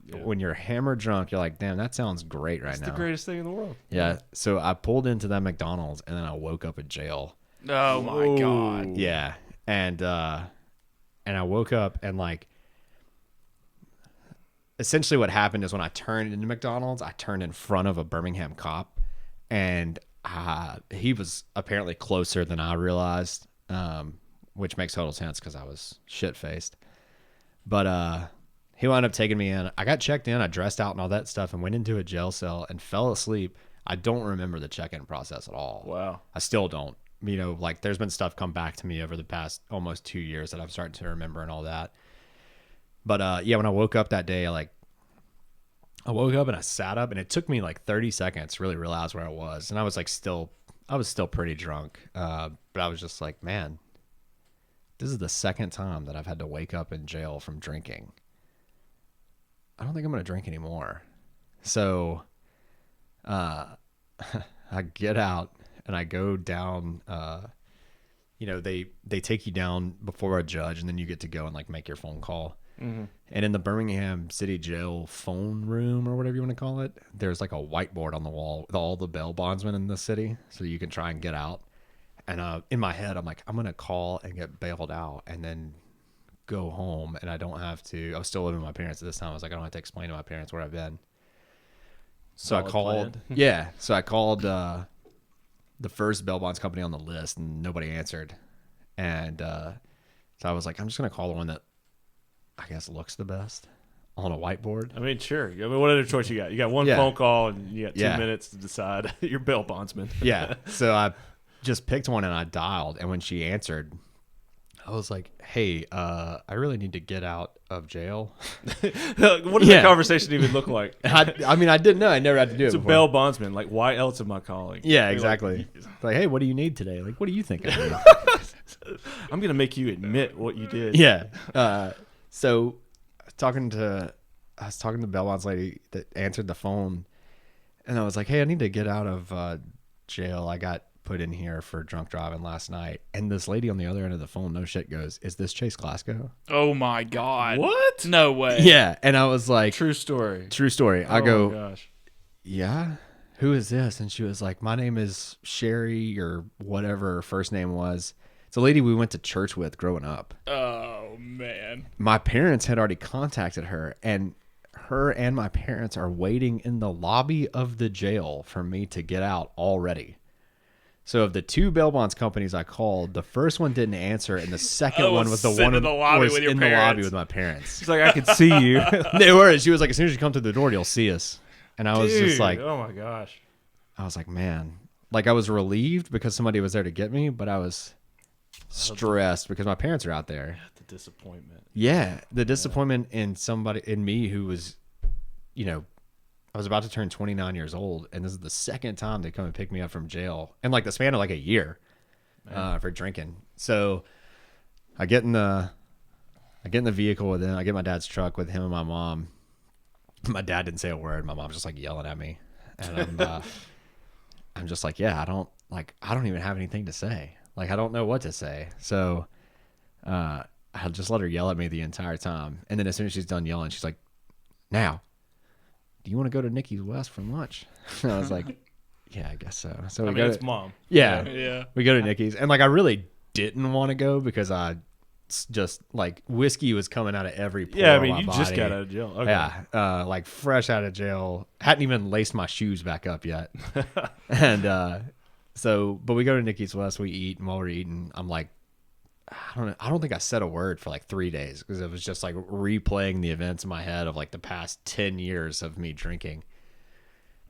Yeah. When you're hammered drunk, you're like, damn, that sounds great right It's now. the greatest thing in the world. Yeah. So I pulled into that McDonald's and then I woke up in jail. Oh my god. Yeah. And I woke up and like essentially what happened is when I turned into McDonald's, I turned in front of a Birmingham cop and he was apparently closer than I realized, which makes total sense because I was shit-faced. But he wound up taking me in. I got checked in, I dressed out and all that stuff and went into a jail cell and fell asleep. I don't remember the check-in process at all. Wow. I still don't. You know, like there's been stuff come back to me over the past almost 2 years that I'm starting to remember and all that. But yeah, when I woke up that day, I woke up and I sat up and it took me like 30 seconds to really realize where I was. And I was like still pretty drunk. But I was just like, man, this is the second time that I've had to wake up in jail from drinking. I don't think I'm going to drink anymore. So I get out and I go down, they take you down before a judge and then you get to go and like make your phone call. Mm-hmm. And in the Birmingham City Jail phone room or whatever you want to call it, there's like a whiteboard on the wall with all the bail bondsmen in the city so you can try and get out. And in my head, I'm like, I'm going to call and get bailed out and then go home. And I don't have to, I was still living with my parents at this time. I was like, I don't have to explain to my parents where I've been. So Solid I called, plan. So I called the first bail bonds company on the list and nobody answered. And so I was like, I'm just going to call the one that I guess looks the best on a whiteboard. I mean, sure. I mean, what other choice you got? You got one phone call and you got 2 minutes to decide. You're bail bondsman. Yeah. So I just picked one and I dialed. And when she answered, I was like, hey, I really need to get out of jail. What does that conversation even look like? I mean, I didn't know. I never had to do it It's a before. bail bondsman. Like, why else am I calling? Yeah, You're exactly. Like, hey, what do you need today? Like, what do you think I need? I'm going to make you admit what you did. Yeah. So I was talking to the bail bonds lady that answered the phone, and I was like, hey, I need to get out of jail. I got put in here for drunk driving last night. And this lady on the other end of the phone, no shit, goes, is this Chase Glasgow? Oh my god. What? No way. Yeah. And I was like, True story. true story. I Oh go, my gosh. yeah, who is this? And she was like, my name is Sherry or whatever her first name was. It's a lady we went to church with growing up. Oh man. My parents had already contacted her, and her and my parents are waiting in the lobby of the jail for me to get out already. So of the two bail bonds companies I called, the first one didn't answer, and the second one was the one in the lobby was with your in the lobby parents. with my parents. She's like, I can see you. They were. She was like, as soon as you come through the door, you'll see us. And I was just Dude, like, oh my gosh. I was like, man, like I was relieved because somebody was there to get me, but I was stressed because my parents are out there. The disappointment. Yeah, the disappointment in me who was, I was about to turn 29 years old, and this is the second time they come and pick me up from jail, in like the span of like a year, for drinking. So I get in the vehicle with him. I get my dad's truck with him and my mom. My dad didn't say a word. My mom's just like yelling at me, and I'm just like, yeah, I don't even have anything to say. Like, I don't know what to say. So I I just let her yell at me the entire time. And then as soon as she's done yelling, she's like, now, do you want to go to Nikki's West for lunch? And I was like, yeah, I guess so. So I we mean, go it's to, mom. Yeah. we go to Nikki's. And like, I really didn't want to go because I just like whiskey was coming out of every pore Yeah, I of mean, my you just body. got out of jail. Okay. Yeah, like fresh out of jail. Hadn't even laced my shoes back up yet. And but we go to Nikki's West, we eat, and while we're eating, I'm like, I don't think I said a word for like 3 days because it was just like replaying the events in my head of like the past 10 years of me drinking.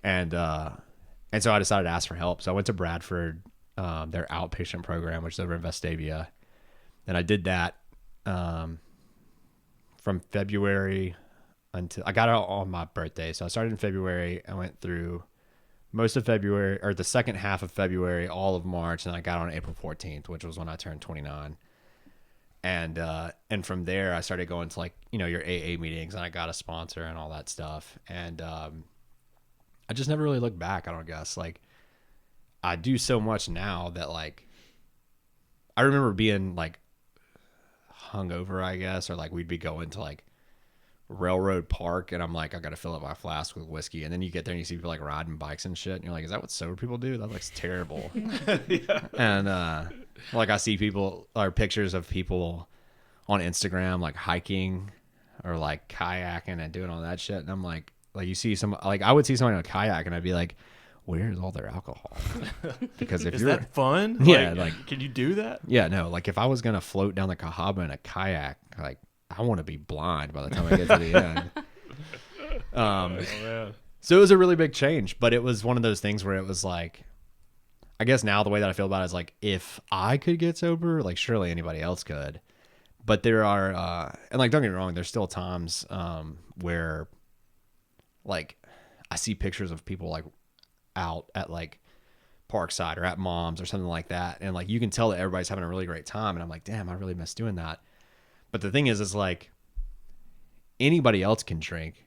And so I decided to ask for help. So I went to Bradford, their outpatient program, which is over in Vestavia. And I did that from February until I got out on my birthday. So I started in February. I went through most of February, or the second half of February, all of March, and I got on April 14th, which was when I turned 29. And from there, I started going to like, your AA meetings, and I got a sponsor and all that stuff. And I just never really looked back, I don't guess. Like, I do so much now that like, I remember being like hungover, I guess, or like we'd be going to like Railroad Park, and I'm like, I gotta fill up my flask with whiskey, and then you get there and you see people like riding bikes and shit, and you're like, is that what sober people do? That looks terrible. Yeah. And like I see people or pictures of people on Instagram like hiking or like kayaking and doing all that shit, and I'm like you see some, like I would see somebody on a kayak and I'd be like, where's all their alcohol? Because if Is you're that fun? Yeah, like can you do that? yeah, no, like if I was gonna float down the Cahaba in a kayak, like I want to be blind by the time I get to the end. Oh, man. So it was a really big change, but it was one of those things where it was like, I guess now the way that I feel about it is like, if I could get sober, like surely anybody else could. But there are, and like, don't get me wrong, there's still times where like I see pictures of people like out at like Parkside or at Mom's or something like that. And like, you can tell that everybody's having a really great time. And I'm like, damn, I really miss doing that. But the thing is like anybody else can drink.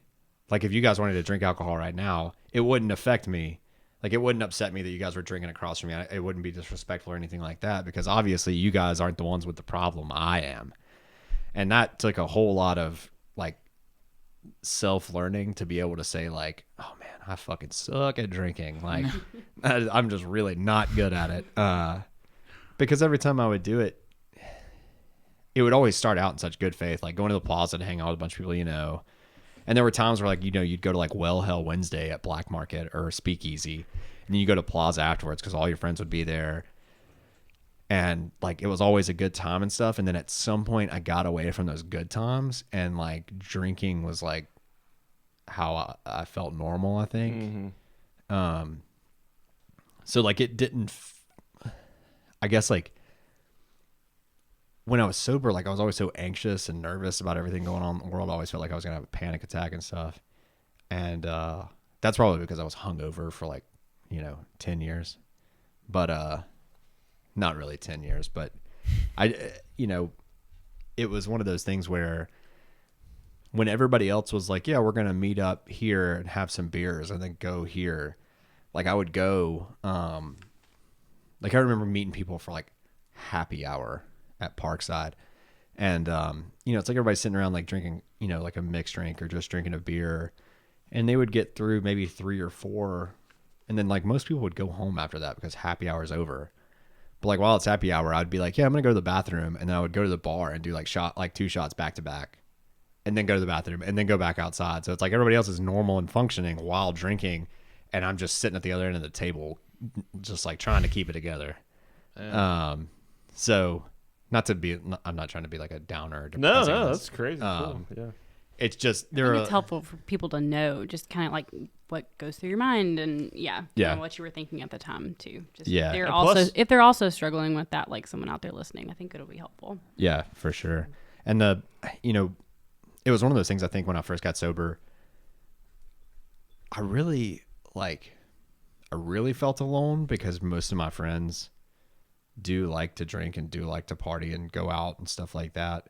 Like if you guys wanted to drink alcohol right now, it wouldn't affect me. Like it wouldn't upset me that you guys were drinking across from me. It wouldn't be disrespectful or anything like that, because obviously you guys aren't the ones with the problem. I am. And that took a whole lot of like self-learning to be able to say like, oh man, I fucking suck at drinking. Like I'm just really not good at it. Because every time I would do it, it would always start out in such good faith, like going to the plaza to hang out with a bunch of people, and there were times where like, you'd go to like Well Hell Wednesday at Black Market or Speakeasy, and then you go to plaza afterwards because all your friends would be there. And like, it was always a good time and stuff. And then at some point I got away from those good times, and like drinking was like how I felt normal, I think. Mm-hmm. So like it didn't, I guess like when I was sober, like I was always so anxious and nervous about everything going on in the world. I always felt like I was going to have a panic attack and stuff. And that's probably because I was hungover for like, 10 years. But not really 10 years, but it was one of those things where when everybody else was like, yeah, we're going to meet up here and have some beers and then go here. Like I would go, like I remember meeting people for like happy hour at Parkside. And, it's like everybody's sitting around like drinking, like a mixed drink or just drinking a beer. And they would get through maybe 3 or 4. And then like most people would go home after that because happy hour's over. But like while it's happy hour, I'd be like, yeah, I'm going to go to the bathroom. And then I would go to the bar and do like 2 shots back to back. And then go to the bathroom and then go back outside. So it's like everybody else is normal and functioning while drinking. And I'm just sitting at the other end of the table, just like trying to keep it together. Yeah. So I'm not trying to be like a downer. No, that's crazy. Cool. Yeah. It's just, I think it's helpful for people to know just kind of like what goes through your mind and what you were thinking at the time too. Just if they're also struggling with that, like someone out there listening, I think it'll be helpful. Yeah, for sure. And it was one of those things, I think when I first got sober, I really felt alone because most of my friends do like to drink and do like to party and go out and stuff like that.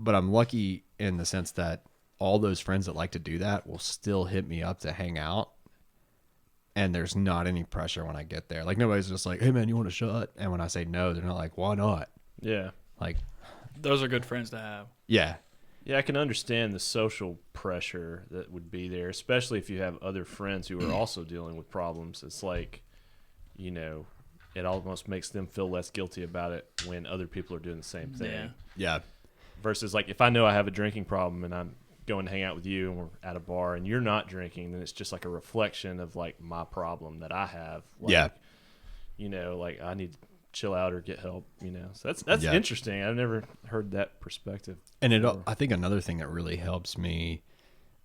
But I'm lucky in the sense that all those friends that like to do that will still hit me up to hang out. And there's not any pressure when I get there. Like nobody's just like, hey man, you want a shot? And when I say no, they're not like, why not? Yeah. Like, those are good friends to have. Yeah. Yeah, I can understand the social pressure that would be there, especially if you have other friends who are also dealing with problems. It's like, you know, it almost makes them feel less guilty about it when other people are doing the same thing. Yeah. Versus like if I know I have a drinking problem and I'm going to hang out with you and we're at a bar and you're not drinking, then it's just like a reflection of like my problem that I have. Like, you know, like I need to chill out or get help, you know. So that's interesting. I've never heard that perspective. And I think another thing that really helps me,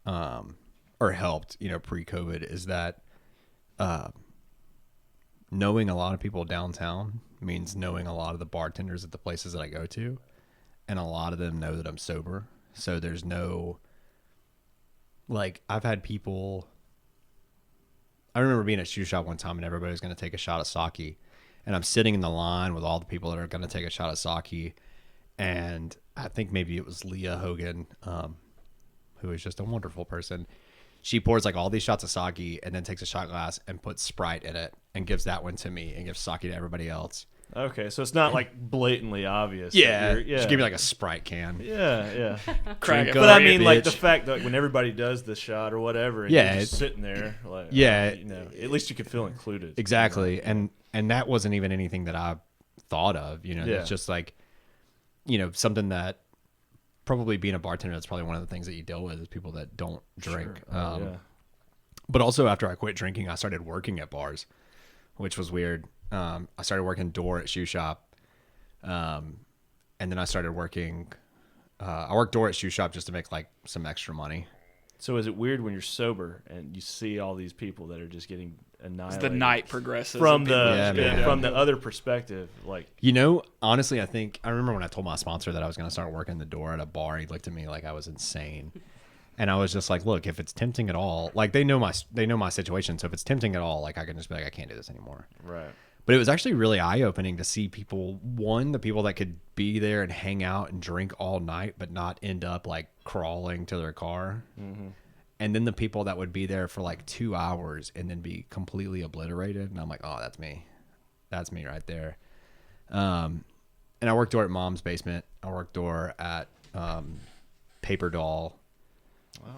or helped, you know, pre-COVID is that, knowing a lot of people downtown means knowing a lot of the bartenders at the places that I go to, and a lot of them know that I'm sober. So there's no, like, I've had people, I remember being at Shoe Shop one time and everybody was going to take a shot of sake, and I'm sitting in the line with all the people that are going to take a shot of sake, and I think maybe it was Leah Hogan, who is just a wonderful person. She pours like all these shots of sake and then takes a shot glass and puts Sprite in it and gives that one to me and gives sake to everybody else. Okay, so it's not like blatantly obvious. Yeah. Just give me like a Sprite can. Yeah. Crack it. But I mean, like the fact that when everybody does the shot or whatever, and you're just sitting there, like, you know, at least you could feel included. Exactly, you know? and that wasn't even anything that I thought of. You know, it's just like, you know, something that probably being a bartender, that's probably one of the things that you deal with is people that don't drink. Sure. But also after I quit drinking, I started working at bars, which was weird. I started working door at Shoe Shop. And then I started working, I worked door at Shoe Shop just to make like some extra money. So is it weird when you're sober and you see all these people that are just getting annihilated? As the night progresses. From the other perspective, like, you know, honestly, I remember when I told my sponsor that I was going to start working the door at a bar, he looked at me like I was insane. And I was just like, look, if it's tempting at all, like they know my situation. So if it's tempting at all, like I can just be like, I can't do this anymore. Right. But it was actually really eye-opening to see people, the people that could be there and hang out and drink all night, but not end up like crawling to their car. Mm-hmm. And then the people that would be there for like 2 hours and then be completely obliterated. And I'm like, oh, that's me. That's me right there. And I worked door at Mom's Basement. I worked door at Paper Doll.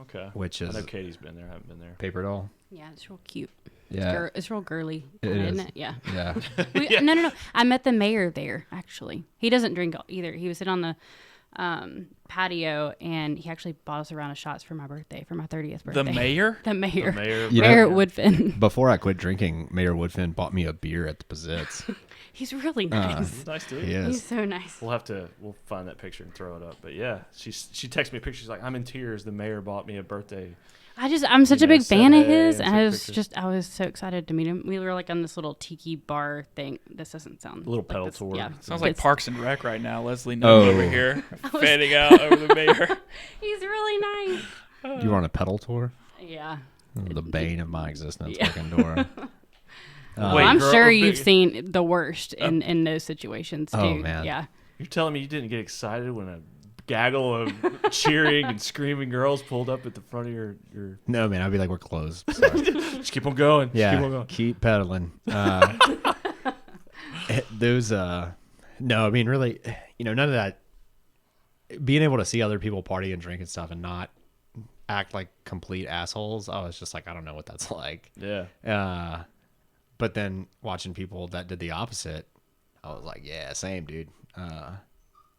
Okay. Which is, I know Katie's been there. I haven't been there. Paper Doll? Yeah, it's real cute. Yeah. It's real girly, isn't it? Yeah. Yeah. No. I met the mayor there, actually. He doesn't drink either. He was sitting on the patio, and he actually bought us a round of shots for my birthday, for my 30th birthday. The mayor? The mayor. Mayor Woodfin. Before I quit drinking, Mayor Woodfin bought me a beer at the Pizzitz. He's really nice. He's nice dude. He is. He's so nice. We'll find that picture and throw it up. But yeah, she texted me a picture. She's like, I'm in tears. The mayor bought me a birthday. I'm such a big fan of his. And I was so excited to meet him. We were like on this little tiki bar thing. This doesn't sound a little like pedal this, tour. Yeah. Sounds like Parks and Rec right now. Leslie Knoll over here, fanning out over the mayor. He's really nice. You were on a pedal tour? Yeah. The bane of my existence, fucking door. I'm sure you've seen the worst in those situations too. Oh man. Yeah. You're telling me you didn't get excited when a gaggle of cheering and screaming girls pulled up at the front of your... No, man, I'd be like, we're closed. Sorry. Just keep on going. Yeah, just keep on going. Keep pedaling. No, I mean, really, you know, none of that, being able to see other people party and drink and stuff and not act like complete assholes, I was just like, I don't know what that's like. Yeah. But then watching people that did the opposite, I was like, yeah, same, dude.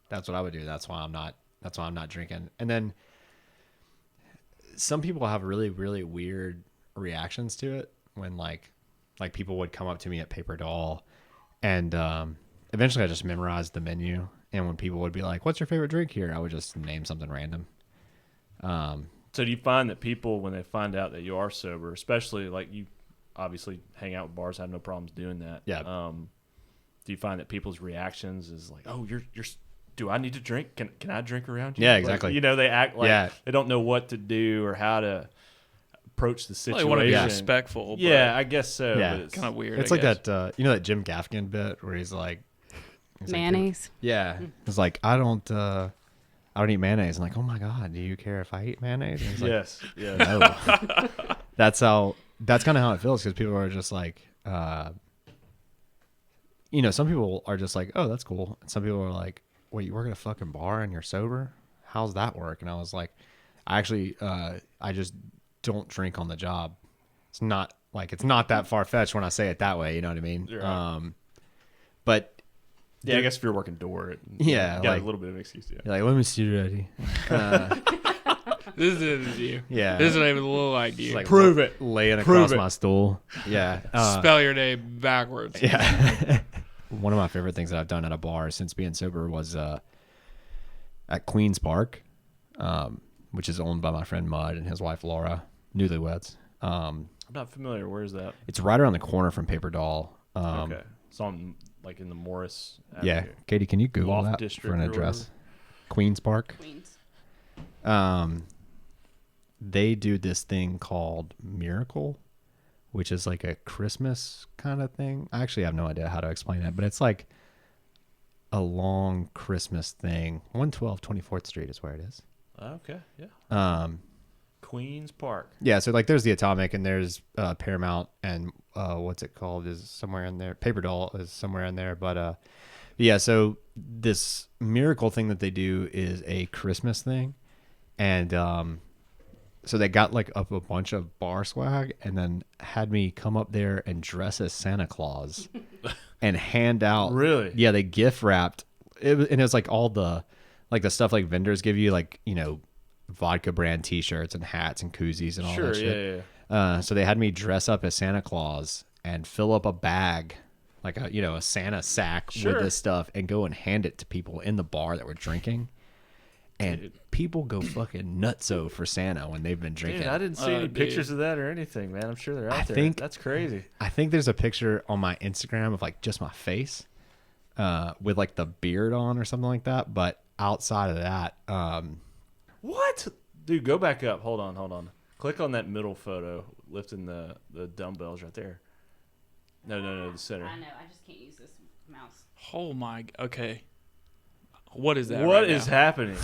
That's what I would do. That's why I'm not drinking. And then some people have really, really weird reactions to it when like people would come up to me at Paper Doll, and eventually I just memorized the menu. And when people would be like, what's your favorite drink here? I would just name something random. So do you find that people, when they find out that you are sober, especially like you obviously hang out with bars, have no problems doing that. Yeah. Do you find that people's reactions is like, oh, you're do I need to drink? Can I drink around you? Yeah, exactly. Like, you know, they act like they don't know what to do or how to approach the situation. Well, they want to be respectful. Yeah, I guess so. Yeah. But it's kind of weird. It's like that, you know, that Jim Gaffigan bit where he's like, mayonnaise. Yeah. It's like, I don't eat mayonnaise. I'm like, oh my God, do you care if I eat mayonnaise? And he's like, yes. Yeah. No. That's kind of how it feels, because people are just like, you know, some people are just like, oh, that's cool. And some people are like, wait, you work at a fucking bar and you're sober? How's that work? And I was like, I just don't drink on the job. It's not that far-fetched when I say it that way, you know what I mean? Right. But yeah, I guess if you're working door, you got a little bit of excuse. Yeah. You're like, let me see you ready. This isn't you. Yeah. This doesn't even look like you. Like Prove it. Laying Prove across it. my stool. Yeah. Spell your name backwards. Yeah. One of my favorite things that I've done at a bar since being sober was at Queen's Park, which is owned by my friend Mud and his wife Laura, newlyweds. I'm not familiar. Where is that? It's right around the corner from Paper Doll. Okay. It's on like in the Morris Avenue. Yeah. Katie, can you Google Loft that District for an or address? Queen's Park. Queens. They do this thing called Miracle, which is like a Christmas kind of thing. I actually have no idea how to explain it, but it's like a long Christmas thing. 112 24th Street is where it is. Okay. Yeah. Queen's Park. Yeah, so like there's the Atomic and there's Paramount and what's it called is somewhere in there. Paper Doll is somewhere in there, but yeah, so this Miracle thing that they do is a Christmas thing, and so they got like up a bunch of bar swag and then had me come up there and dress as Santa Claus and hand out. Really? Yeah, they gift wrapped it, and it was like all the stuff like vendors give you, like, you know, vodka brand T-shirts and hats and koozies and all that shit. Yeah. So they had me dress up as Santa Claus and fill up a bag, like a Santa sack with this stuff, and go and hand it to people in the bar that were drinking. And people go fucking nutso for Santa when they've been drinking. Dude, I didn't see any pictures of that or anything, man. I'm sure they're out there. That's crazy. I think there's a picture on my Instagram of like just my face with like the beard on or something like that. But outside of that, what? Dude, go back up. Hold on. Click on that middle photo, lifting the dumbbells right there. No, the center. I know. I just can't use this mouse. Oh my. Okay. What is that? What right is now? happening?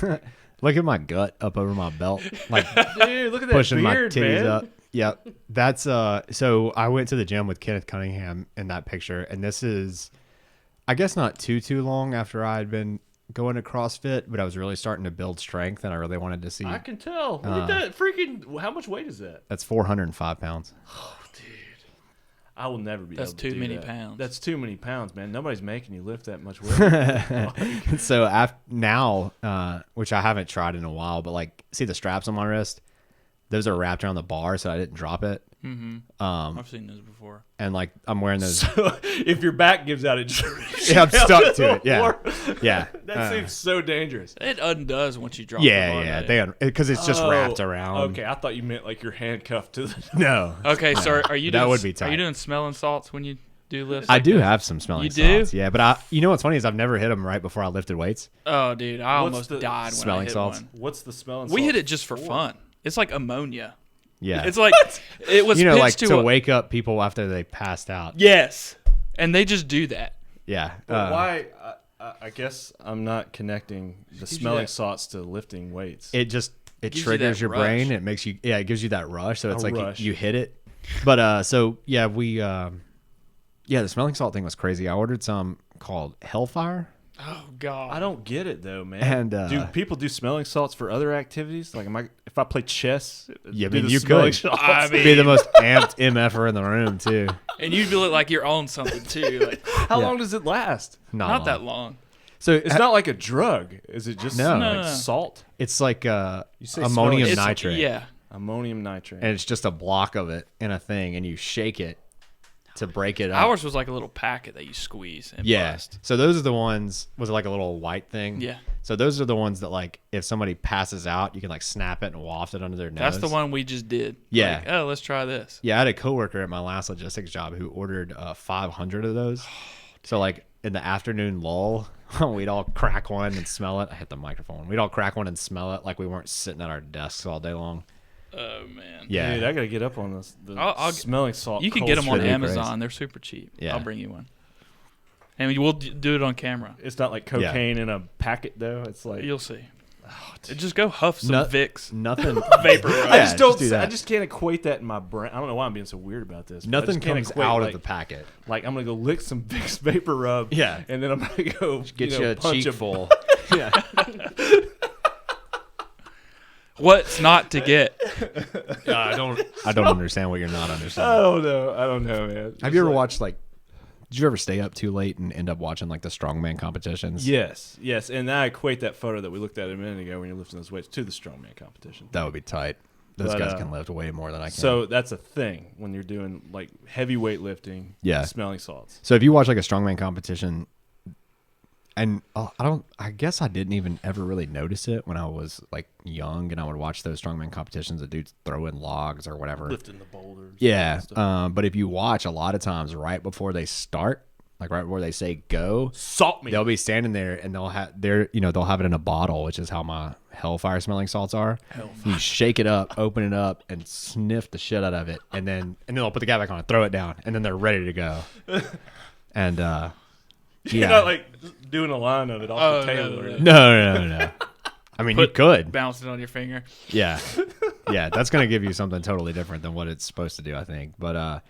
look at my gut up over my belt, like dude, look at that pushing beard, my titties man. up. Yep. That's so I went to the gym with Kenneth Cunningham in that picture, and this is, I guess, not too long after I had been going to CrossFit, but I was really starting to build strength, and I really wanted to see. I can tell. Look at that freaking. How much weight is that? That's 405 pounds. Oh, dude. I will never be That's able to do too many that. pounds. That's too many pounds, man. Nobody's making you lift that much weight. So now, which I haven't tried in a while, but like, see the straps on my wrist? Those are wrapped around the bar so I didn't drop it. Mm-hmm. I've seen those before. And like, I'm wearing those. So if your back gives out, it just Yeah, I'm stuck to it. Yeah. Yeah. That seems so dangerous. It undoes once you drop the bar. Yeah. Because it's just wrapped around. Okay, I thought you meant like you're handcuffed to the. No. Okay, so are you That doing, would be tight. Are you doing smelling salts when you do lifts? I like do this? have some smelling You do? salts. Yeah, but you know what's funny is I've never hit them right before I lifted weights. Oh, dude, I What's almost the died when smelling I hit salts? one. What's the smelling? We salt hit it just for fun. It's like ammonia. Yeah. It's like it was you know, pitched like to to a, wake up people after they passed out. Yes, and they just do that. Yeah. But why? I guess I'm not connecting the smelling salts to lifting weights. It gives you triggers that your rush. brain. It makes you, it gives you that rush. So it's A like rush. you hit it. But the smelling salt thing was crazy. I ordered some called Hellfire. Oh God, I don't get it though, man. And, do people do smelling salts for other activities? Like, if I play chess? Yeah, I do mean, the you smelling could. salts? I mean, Be the most amped MFer in the room too. and you feel it like you're on something too. Like, How long does it last? not that long. So It's not like a drug. Is it just No. like No. salt? It's like say ammonium smelling- nitrate. Yeah, Ammonium nitrate. And it's just a block of it in a thing, and you shake it to break it up. ours was like a little packet that you squeeze and Yeah. bust. So those are the ones. Was it like a little white thing? Yeah. So those are the ones that, like, if somebody passes out, you can like snap it and waft it under their nose. That's the one we just did. Yeah. Like, oh, let's try this. Yeah, I had a coworker at my last logistics job who ordered 500 of those. So like in the afternoon lull, we'd all crack one and smell it. I hit the microphone. We'd all crack one and smell it like we weren't sitting at our desks all day long. Oh man. Yeah. Dude, I gotta get up on this. The I'll smelling salt. You can get them on Pretty Amazon. crazy. They're super cheap. Yeah. I'll bring you one. And we'll do it on camera. It's not like cocaine in a packet though. It's like You'll see. Just go huff some No- Vicks. Nothing. Vapor I Yeah, just don't. do that. I just can't equate that in my brain. I don't know why I'm being so weird about this. but I Nothing just can't comes equate, out like, of the packet. Like I'm gonna go lick some Vicks Vapor Rub. Yeah. And then I'm gonna go Get you a punch cheek full. Yeah. What's not to get? I don't understand what you're not understanding. I don't know, man. Have you ever watched like? Did you ever stay up too late and end up watching like the strongman competitions? Yes, and I equate that photo that we looked at a minute ago when you're lifting those weights to the strongman competition. That would be tight. Those guys can lift way more than I can. So that's a thing when you're doing like heavy weightlifting. Yeah, smelling salts. So if you watch like a strongman competition, and I guess I didn't even ever really notice it when I was like young, and I would watch those strongman competitions of dudes throwing logs or whatever, lifting the boulders. Yeah, but if you watch a lot of times right before they start, like right before they say go, salt me, they'll be standing there and they'll have they'll have it in a bottle, which is how my Hellfire smelling salts are. You shake it up, open it up, and sniff the shit out of it, and then they'll put the guy back on, throw it down, and then they're ready to go. And you're not like doing a line of it off the tail. No. I mean, you could bounce it on your finger. Yeah, that's gonna give you something totally different than what it's supposed to do, I think. But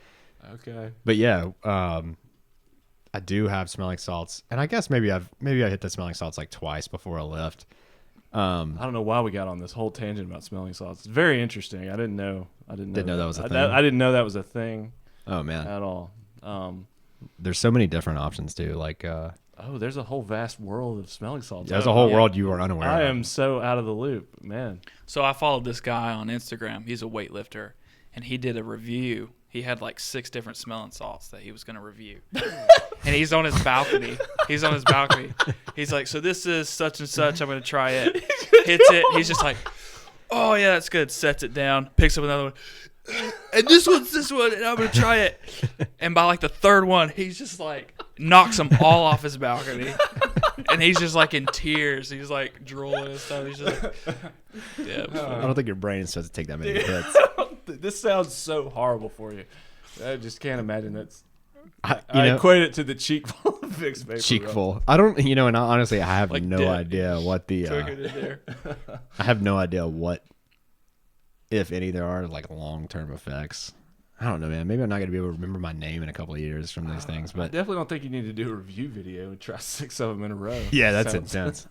okay. But yeah, I do have smelling salts, and I guess maybe I hit the smelling salts like twice before a lift. I don't know why we got on this whole tangent about smelling salts. It's very interesting. I didn't know that was a thing. I didn't know that was a thing. Oh man, at all. There's so many different options too. Like, there's a whole vast world of smelling salts. There's a whole world you are unaware of. I am so out of the loop, man. So I followed this guy on Instagram. He's a weightlifter, and he did a review. He had like 6 different smelling salts that he was going to review. And he's on his balcony. He's like, so this is such and such. I'm going to try it. Hits it. He's just like, oh, yeah, that's good. Sets it down. Picks up another one. And this one, and I'm going to try it. And by like the third one, he's just like, knocks them all off his balcony. And he's just like in tears. He's like drooling and stuff. He's just like, yeah. I don't think your brain is supposed to take that many hits. This sounds so horrible for you. I just can't imagine that's. I equate it to the cheekful of Vicks Vapor. Cheekful. I don't, and honestly, I have like no idea what the. I have no idea what, if any, there are like long-term effects. I don't know, man. Maybe I'm not going to be able to remember my name in a couple of years from these things, but I definitely don't think you need to do a review video and try 6 of them in a row. Yeah, that's intense.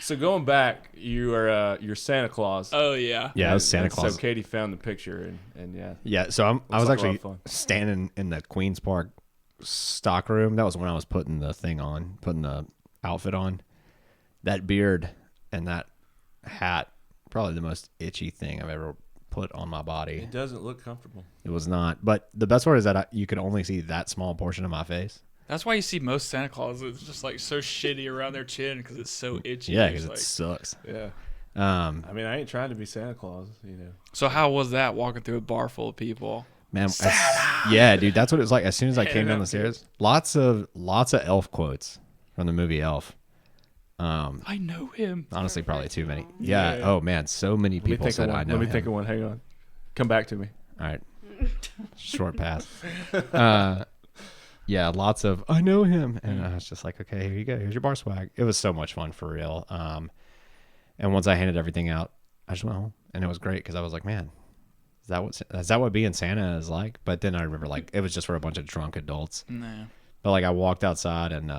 So going back, you're Santa Claus. Oh yeah. Yeah, I was Santa Claus. So Katie found the picture and yeah. Yeah, so I was actually standing in the Queens Park stock room. That was when I was putting the outfit on. That beard and that hat, probably the most itchy thing I've ever put on my body. It doesn't look comfortable. It was not. But the best part is that you could only see that small portion of my face. That's why you see most Santa Claus. It's just like so shitty around their chin because it's so itchy. Yeah, because it sucks. Yeah. I mean, I ain't trying to be Santa Claus, So how was that walking through a bar full of people? Man, yeah, dude, that's what it was like. As soon as I came down the stairs, lots of elf quotes from the movie Elf. I know him. Honestly, probably too many. Yeah. Oh man, so many people said I know him. Let me think of one. Hang on. Come back to me. All right. Short pass. Yeah, lots of I know him, and I was just like, okay, here you go. Here's your bar swag. It was so much fun for real. And once I handed everything out, I just went home, and it was great because I was like, man, is that what being Santa is like? But then I remember like it was just for a bunch of drunk adults. No. But like I walked outside and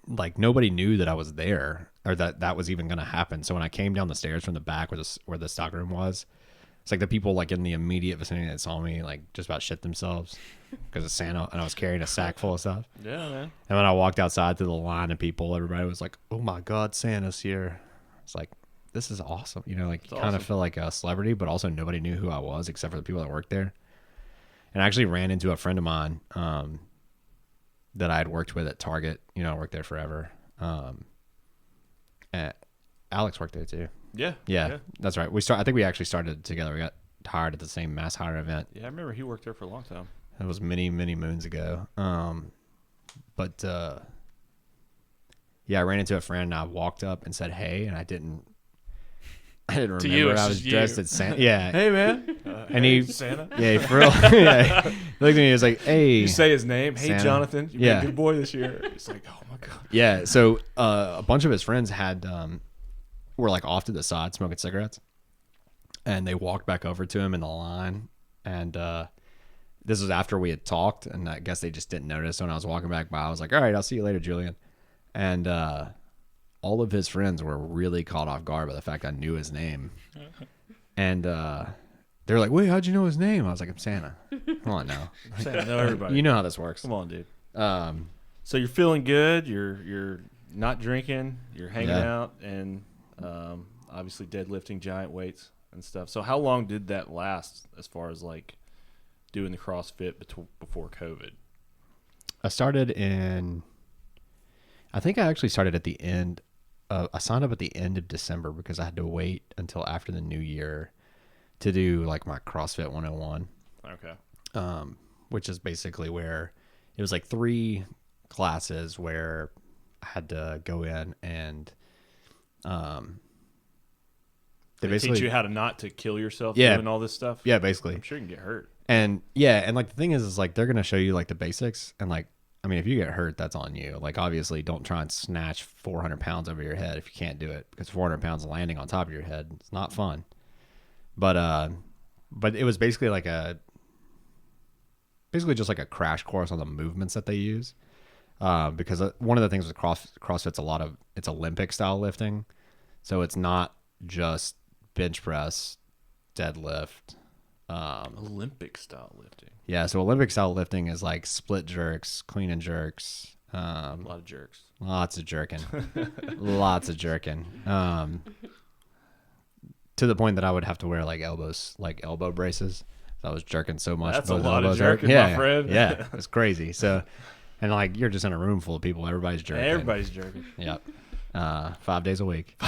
like nobody knew that I was there or that was even going to happen. So when I came down the stairs from the back where the stockroom was, it's like the people like in the immediate vicinity that saw me like just about shit themselves because of Santa, and I was carrying a sack full of stuff. Yeah, man. And when I walked outside through the line of people, everybody was like, "Oh my God, Santa's here!" It's like, this is awesome. Like you kind of feel like a celebrity, but also nobody knew who I was except for the people that worked there. And I actually ran into a friend of mine that I had worked with at Target. I worked there forever. Alex worked there too. Yeah, that's right. I think we actually started together. We got hired at the same mass hire event. Yeah, I remember he worked there for a long time. It was many, many moons ago. But I ran into a friend and I walked up and said, "Hey," and I didn't remember I was dressed as Santa. Yeah. Hey, man. And hey, Santa. Yeah, for real. Yeah. He looked at me. He was like, "Hey." You say his name. Hey, Santa. Jonathan. You've been a good boy this year. It's like, oh my God. Yeah. So a bunch of his friends were like off to the side smoking cigarettes, and they walked back over to him in the line, and this was after we had talked, and I guess they just didn't notice. So when I was walking back by, I was like, "All right, I'll see you later, Julian." And all of his friends were really caught off guard by the fact I knew his name. And they're like, wait, how'd you know his name? I was like, I'm Santa. Come on now. Santa, know everybody. You know how this works. Come on, dude. So you're feeling good. You're not drinking. You're hanging out, and obviously deadlifting giant weights and stuff. So how long did that last as far as like doing the CrossFit before COVID? I think I actually started at the end. I signed up at the end of December because I had to wait until after the new year to do like my CrossFit 101. Okay. Which is basically where it was like 3 classes where I had to go in and they teach you how to not to kill yourself doing all this stuff? Yeah, basically. I'm sure you can get hurt. And like the thing is like they're going to show you like the basics, and like, I mean, if you get hurt, that's on you. Like, obviously don't try and snatch 400 pounds over your head if you can't do it, because 400 pounds landing on top of your head, it's not fun. But it was basically just like a crash course on the movements that they use. Because one of the things with CrossFit's it's Olympic style lifting. So it's not just bench press, deadlift. Olympic style lifting. Yeah, so Olympic style lifting is like split jerks, clean and jerks. A lot of jerks. Lots of jerking. Lots of jerking. To the point that I would have to wear like elbow braces. I was jerking so much. That's a lot of jerking, my friend. Yeah, it's crazy. So, and like you're just in a room full of people. Everybody's jerking. Everybody's jerking. Yep. 5 days a week.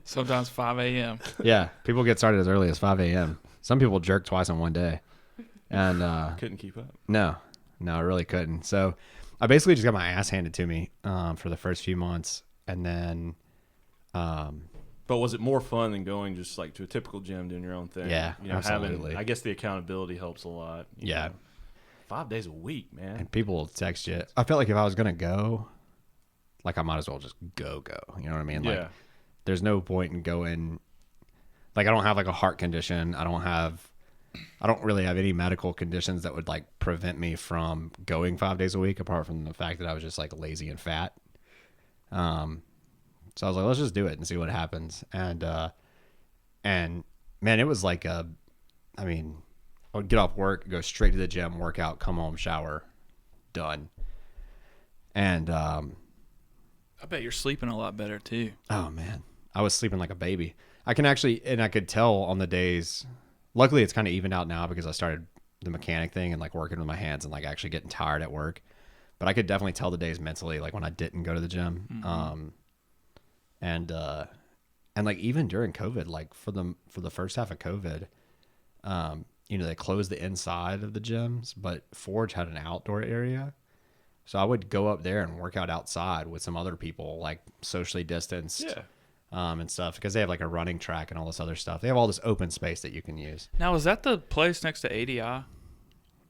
Sometimes 5 a.m. Yeah, people get started as early as 5 a.m. Some people jerk twice in one day. And couldn't keep up. No, I really couldn't. So I basically just got my ass handed to me for the first few months. And then... But was it more fun than going just like to a typical gym doing your own thing? Yeah, absolutely. I guess the accountability helps a lot. Yeah. 5 days a week, man. And people will text you. I felt like if I was going to go, like I might as well just go. You know what I mean? Like, there's no point in going. Like, I don't have like a heart condition. I don't really have any medical conditions that would like prevent me from going 5 days a week, apart from the fact that I was just like lazy and fat. So I was like, let's just do it and see what happens. And man, it was like I would get off work, go straight to the gym, work out, come home, shower, done. And I bet you're sleeping a lot better too. Oh man, I was sleeping like a baby. I could tell on the days. Luckily, it's kind of evened out now because I started the mechanic thing and like working with my hands and like actually getting tired at work. But I could definitely tell the days mentally, like when I didn't go to the gym. Mm-hmm. And like even during COVID, like for the first half of COVID, they closed the inside of the gyms, but Forge had an outdoor area. So I would go up there and work out outside with some other people, like socially distanced, and stuff, because they have like a running track and all this other stuff. They have all this open space that you can use. Now, is that the place next to ADI?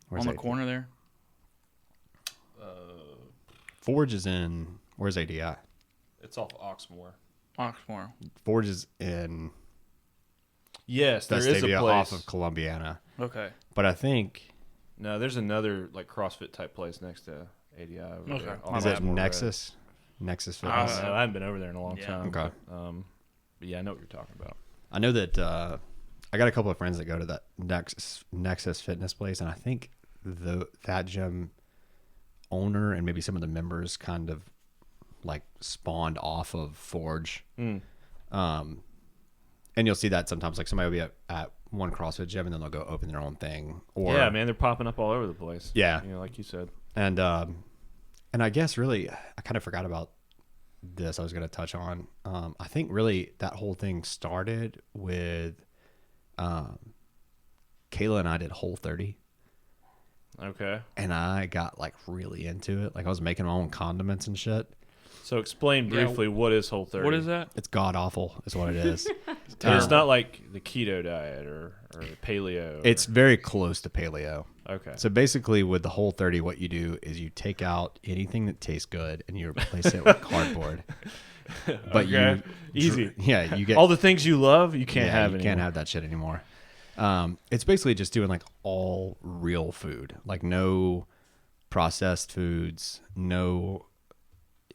Where's on the corner there? Forge is in, where's ADI? It's off Oxmoor. Forge is in. Yes, there is a place off of Columbiana. Okay, but I think there's another like CrossFit type place next to ADI. Over there. Is it Nexus? Nexus Fitness. I haven't been over there in a long time. Okay. But yeah, I know what you're talking about. I know that I got a couple of friends that go to that Nexus Fitness place, and I think that gym owner and maybe some of the members kind of like spawned off of Forge. And you'll see that sometimes, like somebody will be at one CrossFit gym and then they'll go open their own thing. Or yeah, man, they're popping up all over the place. Yeah, like you said. And I guess really I kind of forgot about this. I was going to touch on. I think really that whole thing started with Kayla and I did Whole30. Okay. And I got like really into it. Like I was making my own condiments and shit. So explain briefly what is Whole30. What is that? It's god awful is what it is. It's not like the keto diet or paleo. It's very close to paleo. Okay. So basically with the Whole30, what you do is you take out anything that tastes good and you replace it with cardboard. But easy. Yeah, you get all the things you love, you can't have anymore. You can't have that shit anymore. It's basically just doing like all real food, like no processed foods, no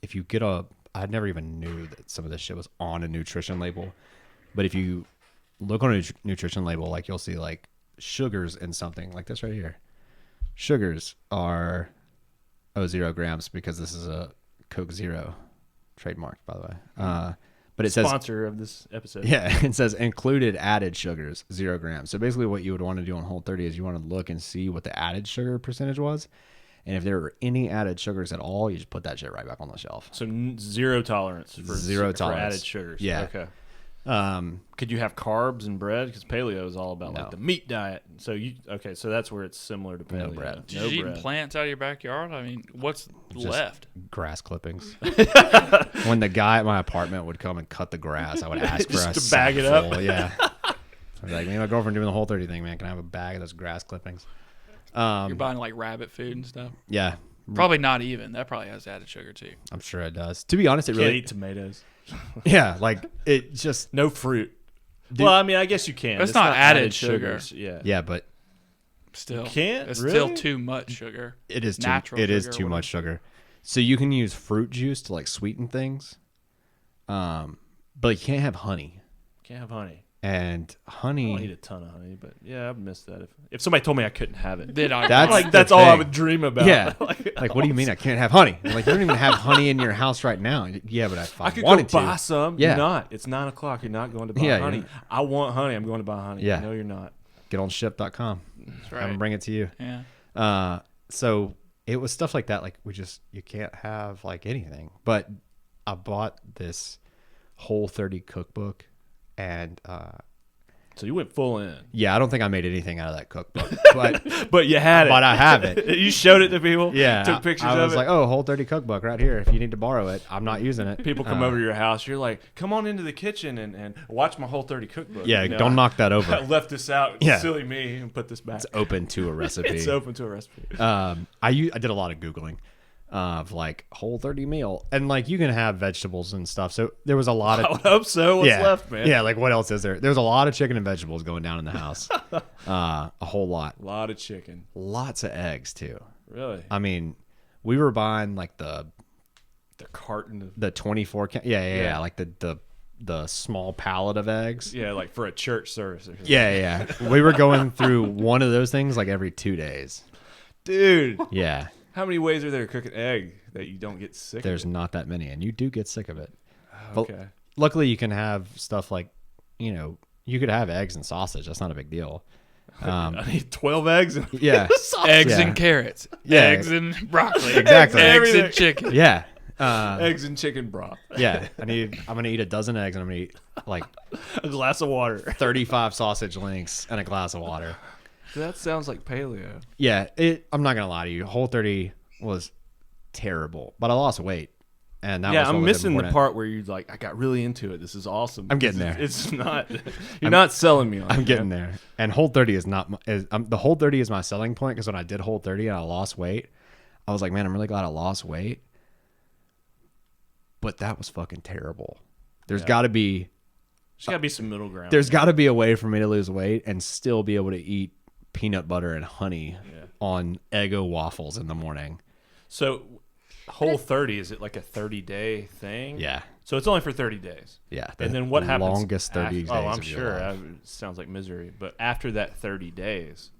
if you get I never even knew that some of this shit was on a nutrition label, but if you look on a nutrition label, like you'll see like sugars in something like this right here. Sugars are 0 grams because this is a Coke Zero, trademarked by the way. But it says sponsor of this episode. Yeah, it says included added sugars 0 grams. So basically, what you would want to do on Whole30 is you want to look and see what the added sugar percentage was, and if there were any added sugars at all, you just put that shit right back on the shelf. So zero tolerance for added sugars. Yeah. Okay. Could you have carbs and bread? Because paleo is all about like the meat diet. So so that's where it's similar to paleo. No bread. Did you eat plants out of your backyard? I mean, what's left? Grass clippings. When the guy at my apartment would come and cut the grass, I would ask for to bag it up. Yeah. I'd be like, me and my girlfriend doing the Whole30 thing, man. Can I have a bag of those grass clippings? You're buying like rabbit food and stuff. Yeah. Probably not even. That probably has added sugar too. I'm sure it does. To be honest, it really can't eat tomatoes. Yeah, like it just no fruit. Well, I mean, I guess you can. It's not added sugar. Yeah, but still, you can't. It's really? still too much sugar. It is natural. It is too much sugar. So you can use fruit juice to like sweeten things, but you can't have honey. Can't have honey. And honey, I don't eat a ton of honey, but yeah, I'd miss that if somebody told me I couldn't have it. That's all I would dream about. Yeah, like what do you mean I can't have honey? Like you don't even have honey in your house right now. Yeah, but I could wanted go buy some. Yeah. You're not. It's 9 o'clock. You're not going to buy honey. I want honey. I'm going to buy honey. Yeah. No, you're not. Get on ship.com. That's right. I'm gonna bring it to you. Yeah. So it was stuff like that. Like you can't have like anything. But I bought this Whole30 cookbook and. So you went full in. Yeah, I don't think I made anything out of that cookbook, but but you had it. But I have it. You showed it to people. Yeah, took pictures of it. I was like, "Oh, Whole30 cookbook right here. If you need to borrow it, I'm not using it." People come over to your house. You're like, "Come on into the kitchen and watch my Whole30 cookbook." Yeah, don't knock that over. I left this out. Yeah. Silly me, and put this back. It's open to a recipe. It's open to a recipe. I did a lot of Googling of like Whole30 meal, and like you can have vegetables and stuff. So there was a lot of. I would hope so. What's left, man? Yeah, like what else is there? There's a lot of chicken and vegetables going down in the house. A whole lot. A lot of chicken. Lots of eggs too. Really? I mean, we were buying like the carton of the 24. Yeah. Like the small pallet of eggs. Yeah, like for a church service or something. Yeah. We were going through one of those things like every 2 days. Dude. Yeah. How many ways are there to cook an egg that you don't get sick There's of it? not that many, and you do get sick of it. Okay. But luckily, you can have stuff like, you could have eggs and sausage. That's not a big deal. I need 12 eggs. And eggs and carrots. Yeah. Eggs and broccoli. Exactly. Eggs and chicken. Yeah. Eggs and chicken broth. Yeah. I'm going to eat a dozen eggs, and I'm going to eat like a glass of water. 35 sausage links and a glass of water. That sounds like paleo. Yeah, I'm not gonna lie to you. Whole30 was terrible, but I lost weight, and that was I'm missing important. the part where you're like, I got really into it. This is awesome. I'm getting there. It's not. You're not selling me on it. I'm getting there, and Whole30 is not. The Whole30 is my selling point because when I did Whole30 and I lost weight, I was like, man, I'm really glad I lost weight, but that was fucking terrible. There's got to be. There's got to be some middle ground. There's got to be a way for me to lose weight and still be able to eat peanut butter and honey on Eggo waffles in the morning. So Whole30, is it like a 30-day thing? Yeah. So it's only for 30 days. Yeah. And then what happens? Longest 30 days. Oh, I'm of your sure. life. It sounds like misery. But after that 30 days,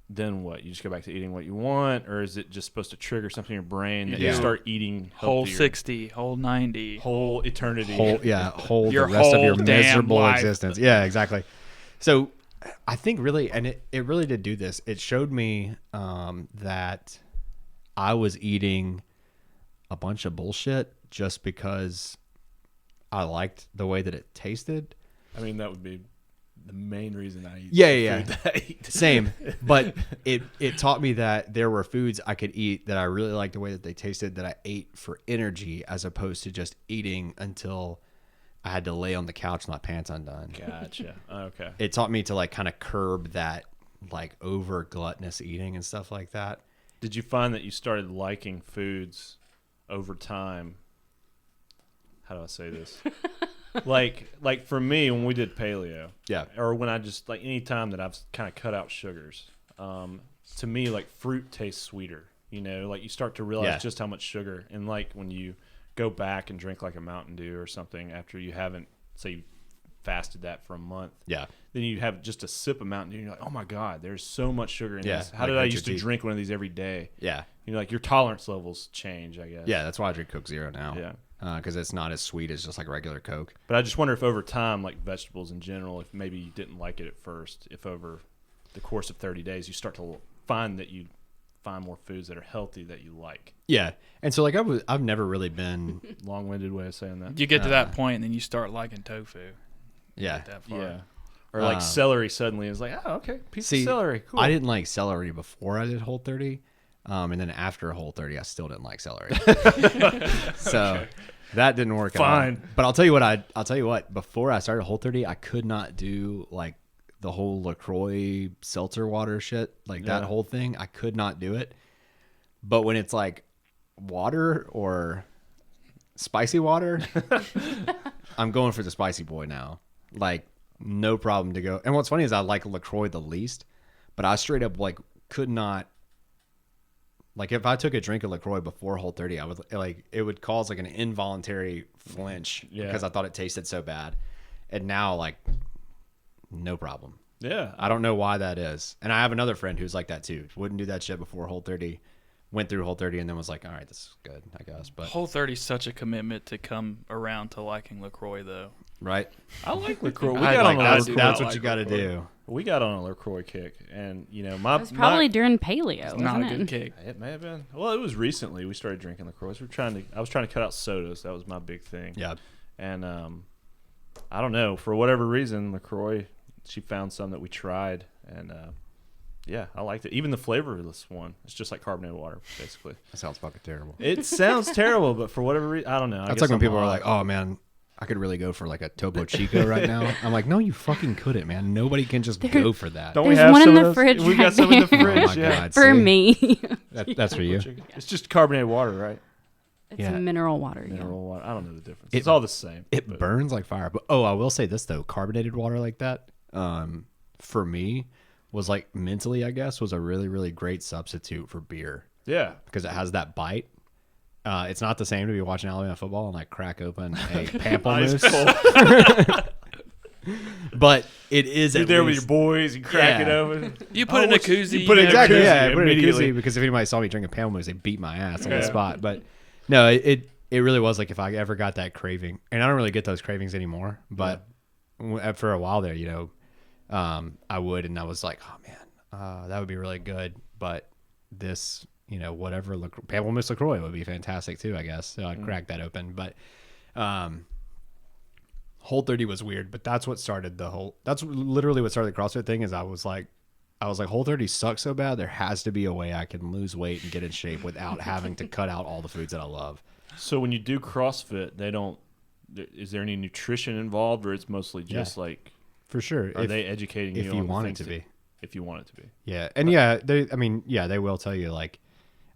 then what? You just go back to eating what you want, or is it just supposed to trigger something in your brain that you start eating Whole healthier? 60, Whole 90, Whole eternity, whole your the rest of your whole damn miserable life. existence. Yeah, exactly. So I think really, and it really did do this. It showed me that I was eating a bunch of bullshit just because I liked the way that it tasted. I mean, that would be the main reason I eat. Yeah. Food that I eat. Same, but it taught me that there were foods I could eat that I really liked the way that they tasted, that I ate for energy as opposed to just eating until I had to lay on the couch with my pants undone. Gotcha. Okay. It taught me to like kind of curb that like over gluttonous eating and stuff like that. Did you find that you started liking foods over time? How do I say this? like for me, when we did paleo, or when I just like any time that I've kind of cut out sugars, to me, like fruit tastes sweeter. Like you start to realize just how much sugar, and like when you go back and drink like a Mountain Dew or something after you haven't, say, you fasted that for a month. Yeah. Then you have just a sip of Mountain Dew, and you're like, oh my God, there's so much sugar in this. How like did I used to drink one of these every day? Yeah. Like your tolerance levels change, I guess. Yeah, that's why I drink Coke Zero now. Yeah. Because it's not as sweet as just like regular Coke. But I just wonder if over time, like vegetables in general, if maybe you didn't like it at first, if over the course of 30 days you start to find that you find more foods that are healthy that you like. Yeah. And so like I've never really been long-winded way of saying that. You get to that point and then you start liking tofu. Yeah. That far. Yeah. Or like celery suddenly is like, oh, okay, piece of celery. Cool. I didn't like celery before I did Whole30. And then after Whole30, I still didn't like celery. So that didn't work Fine. out. But I'll tell you what, before I started Whole30, I could not do like the whole LaCroix seltzer water shit, like that whole thing. I could not do it. But when it's like water or spicy water, I'm going for the spicy boy now. Like no problem to go. And what's funny is I like LaCroix the least, but I straight up like could not. Like if I took a drink of LaCroix before Whole30, I would like it would cause like an involuntary flinch because I thought it tasted so bad. And now like no problem. Yeah. I don't know why that is. And I have another friend who's like that too. Wouldn't do that shit before Whole30. Went through Whole30 and then was like, all right, this is good, I guess. But Whole30 is such a commitment to come around to liking LaCroix though. Right? I like LaCroix. That's what you got to do. We got on a LaCroix kick, and it was probably during paleo. It's not a wasn't good kick. It may have been. Well, it was recently we started drinking LaCroix. I was trying to cut out sodas. That was my big thing. Yeah. And I don't know, for whatever reason, LaCroix, she found some that we tried, and yeah, I liked it. Even the flavorless one. It's just like carbonated water, basically. That sounds fucking terrible. It sounds terrible, but for whatever reason, I don't know. That's like when people are like, oh man, I could really go for like a Topo Chico right now. I'm like, no, you fucking couldn't, man. Nobody can just go for that. Don't we There's have one some in of the those? fridge We got right some in the there. fridge, Oh my yeah. God, For see? me. That's for you. It's just carbonated water, right? It's Yeah. mineral water. Mineral water. I don't know the difference. It- It's all the same. It burns like fire. But I will say this though, carbonated water like that, for me, was like mentally, I guess, was a really, really great substitute for beer Yeah. because it has that bite. It's not the same to be watching Alabama football and like crack open a pamplemousse. But it is. You're there with your boys. You crack it open. You put it in a koozie. You put it Exactly. koozie Yeah, I put it in a immediately. koozie because if anybody saw me drinking pamplemousse, they beat my ass on the spot. But no, it really was like if I ever got that craving, and I don't really get those cravings anymore. But for a while there, I would, and I was like, oh man, that would be really good. But this, whatever pamplemousse LaCroix would be fantastic too, I guess. So I'd crack that open. But Whole30 was weird, but that's what started that's literally what started the CrossFit thing. Is I was like Whole30 sucks so bad. There has to be a way I can lose weight and get in shape without having to cut out all the foods that I love. So when you do CrossFit, is there any nutrition involved, or it's mostly just like, For sure. are they educating you if on you the want it things to be? If you want it to be. Yeah. And they will tell you like,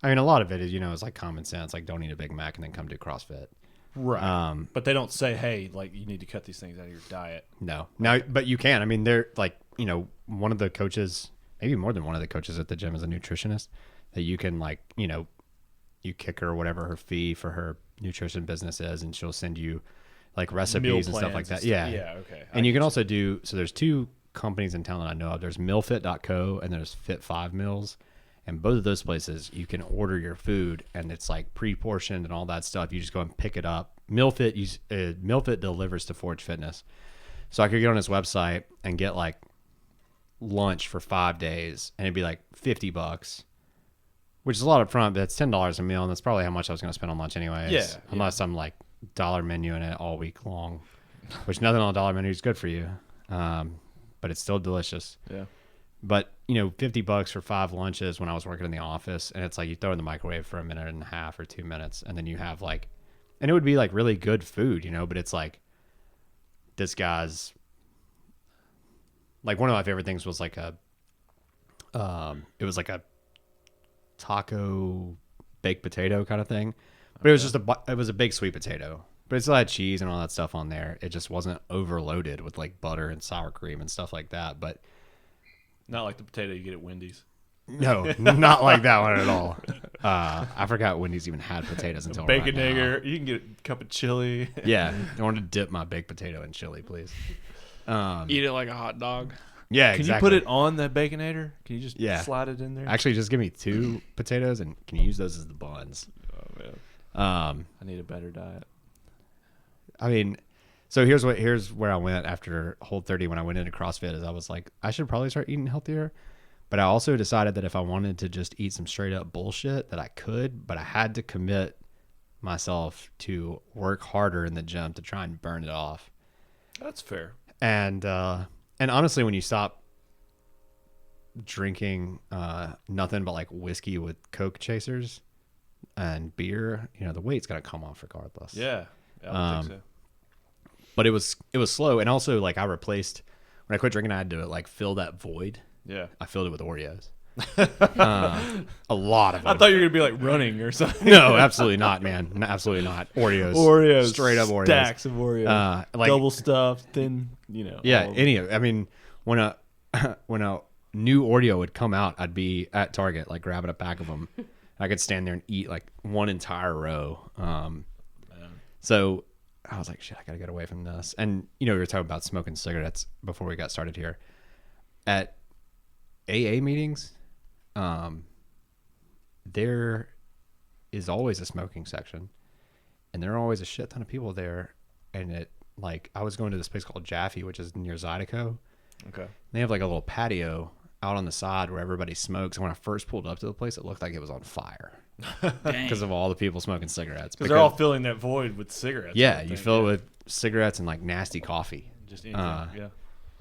a lot of it is, it's like common sense, like don't eat a Big Mac and then come do CrossFit. Right. But they don't say, hey, like you need to cut these things out of your diet. No. Now, but you can. They're like, one of the coaches, maybe more than one of the coaches at the gym is a nutritionist that you can like, you kick her whatever her fee for her nutrition business is, and she'll send you like recipes and stuff like that. Yeah. Yeah. Okay. And you can also do, so there's two companies in town that I know of. There's millfit.co and there's Fit5 Meals. And both of those places, you can order your food, and it's like pre-portioned and all that stuff. You just go and pick it up. Millfit delivers to Forge Fitness. So I could get on his website and get like lunch for 5 days, and it'd be like $50, which is a lot up front, but it's $10 a meal, and that's probably how much I was going to spend on lunch anyways. Yeah. Unless I'm like dollar menuing it all week long, which nothing on a dollar menu is good for you. But it's still delicious. Yeah. But, $50 for 5 lunches when I was working in the office, and it's like you throw it in the microwave for a minute and a half or 2 minutes, and then you have like, and it would be like really good food, but it's like this guy's, like one of my favorite things was like it was like a taco baked potato kind of thing, but it was just it was a big sweet potato, but it still had cheese and all that stuff on there. It just wasn't overloaded with like butter and sour cream and stuff like that, but Not like the potato you get at Wendy's. No, not like that one at all. I forgot Wendy's even had potatoes until Baconator. You can get a cup of chili. Yeah, I want to dip my baked potato in chili, please. Eat it like a hot dog. Yeah, Can exactly. you put it on that Baconator? Can you just slide it in there? Actually, just give me 2 potatoes, and can you use those as the buns? Oh man, I need a better diet. I mean, so here's where I went after Whole 30 when I went into CrossFit. Is I was like, I should probably start eating healthier. But I also decided that if I wanted to just eat some straight up bullshit, that I could, but I had to commit myself to work harder in the gym to try and burn it off. That's fair. And honestly, when you stop drinking nothing but like whiskey with Coke chasers and beer, the weight's gonna come off regardless. Yeah, I would think so. But it was slow, and also like I replaced when I quit drinking, I had to like fill that void. Yeah, I filled it with Oreos. A lot of them. I thought you were gonna be like running or something. No, absolutely not, man. Absolutely not. Oreos, straight up Oreos, stacks of Oreos, like, double stuffed, thin. Yeah, I mean, when a new Oreo would come out, I'd be at Target like grabbing a pack of them. I could stand there and eat like one entire row. So I was like, shit, I gotta get away from this. And we were talking about smoking cigarettes before we got started here. At AA meetings, there is always a smoking section, and there are always a shit ton of people there. And I was going to this place called Jaffe, which is near Zydeco. Okay. They have like a little patio out on the side where everybody smokes. And when I first pulled up to the place, it looked like it was on fire because of all the people smoking cigarettes. Because they're all filling that void with cigarettes. Yeah, you fill it with cigarettes and like nasty coffee. Just anything. Yeah.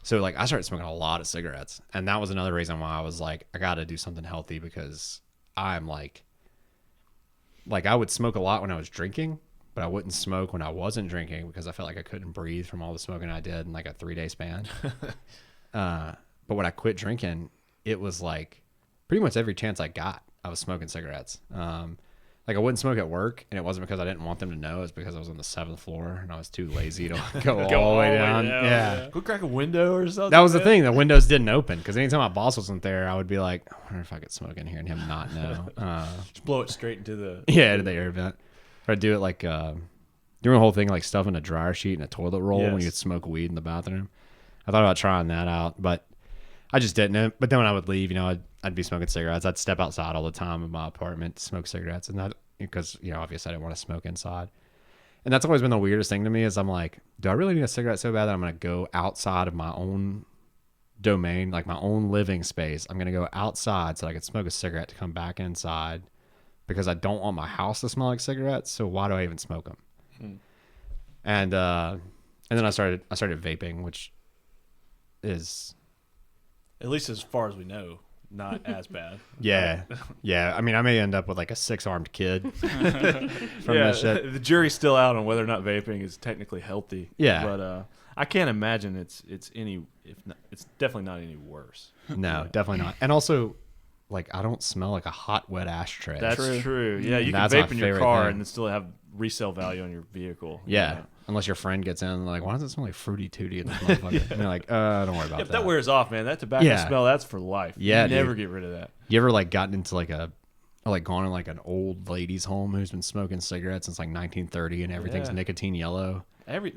So like I started smoking a lot of cigarettes, and that was another reason why I was like, I got to do something healthy, because I'm like I would smoke a lot when I was drinking, but I wouldn't smoke when I wasn't drinking because I felt like I couldn't breathe from all the smoking I did in like a 3-day span. But when I quit drinking, it was like pretty much every chance I got, I was smoking cigarettes. Like I wouldn't smoke at work, and it wasn't because I didn't want them to know. It's because I was on the 7th floor and I was too lazy to go all the way down. Yeah. Go crack a window or something. That was the thing. The windows didn't open, because anytime my boss wasn't there, I would be like, I wonder if I could smoke in here and him not know. Just blow it straight into the to the air vent. Or I'd do it like doing the whole thing like stuffing a dryer sheet in a toilet roll when you'd smoke weed in the bathroom. I thought about trying that out, but I just didn't. But then when I would leave, I'd be smoking cigarettes. I'd step outside all the time in my apartment to smoke cigarettes, and that because obviously I didn't want to smoke inside. And that's always been the weirdest thing to me, is I'm like, do I really need a cigarette so bad that I'm going to go outside of my own domain, like my own living space? I'm going to go outside so I can smoke a cigarette to come back inside, because I don't want my house to smell like cigarettes. So why do I even smoke them? And then I started vaping, which is, at least as far as we know, not as bad. Yeah. Yeah. I mean, I may end up with like a 6-armed kid from this shit. The jury's still out on whether or not vaping is technically healthy. Yeah. But I can't imagine it's definitely not any worse. No, definitely not. And also, like, I don't smell like a hot, wet ashtray. That's true. Yeah, you can vape in your car and still have resale value on your vehicle. Yeah. Unless your friend gets in and like, why does it smell like Fruity Tooty in this motherfucker? And you're like, don't worry about that. If that wears off, man, that tobacco smell, that's for life. Yeah, you never get rid of that. You ever like gotten into like gone in like an old lady's home who's been smoking cigarettes since like 1930 and everything's nicotine yellow?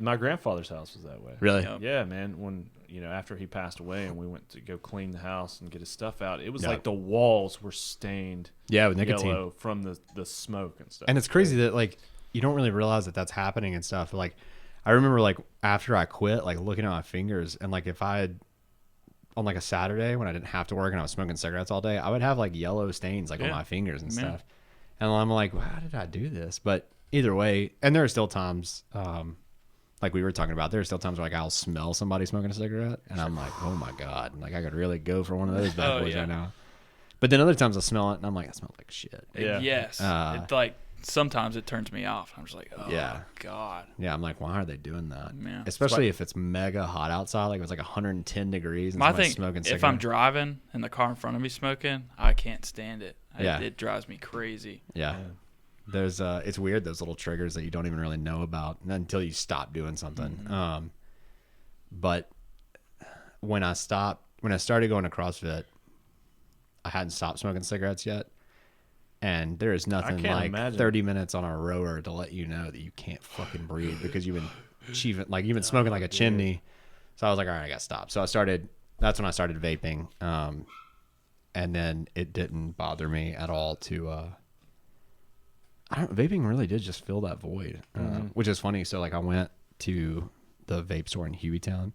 My grandfather's house was that way. Really? Yeah, man. When after he passed away and we went to go clean the house and get his stuff out, it was like the walls were stained. Yeah, with nicotine yellow from the smoke and stuff. And it's crazy that like you don't really realize that that's happening and stuff. Like I remember like after I quit, like looking at my fingers, and like if I had on like a Saturday when I didn't have to work and I was smoking cigarettes all day, I would have like yellow stains like on my fingers and stuff. And I'm like, well, how did I do this? But either way, and there are still times, like we were talking about, there are still times where like I'll smell somebody smoking a cigarette and I'm like, oh my God, like I could really go for one of those bad boys right now. But then other times I smell it and I'm like, that smells like shit. Yeah. Yes. It's like sometimes it turns me off. I'm just like, oh God. Yeah, I'm like, why are they doing that? Yeah. Especially if it's mega hot outside, like it was like 110 degrees and My somebody's thing, smoking if cigarettes. I'm driving and the car in front of me smoking, I can't stand it. Yeah. It drives me crazy. Yeah. There's it's weird, those little triggers that you don't even really know about until you stop doing something. Mm-hmm. But when I started going to CrossFit, I hadn't stopped smoking cigarettes yet. And there is nothing like 30 minutes on a rower to let you know that you can't fucking breathe because you've been smoking like a chimney. So I was like, all right, I got to stop. So that's when I started vaping. And then it didn't bother me at all vaping really did just fill that void, which is funny. So like I went to the vape store in Hueytown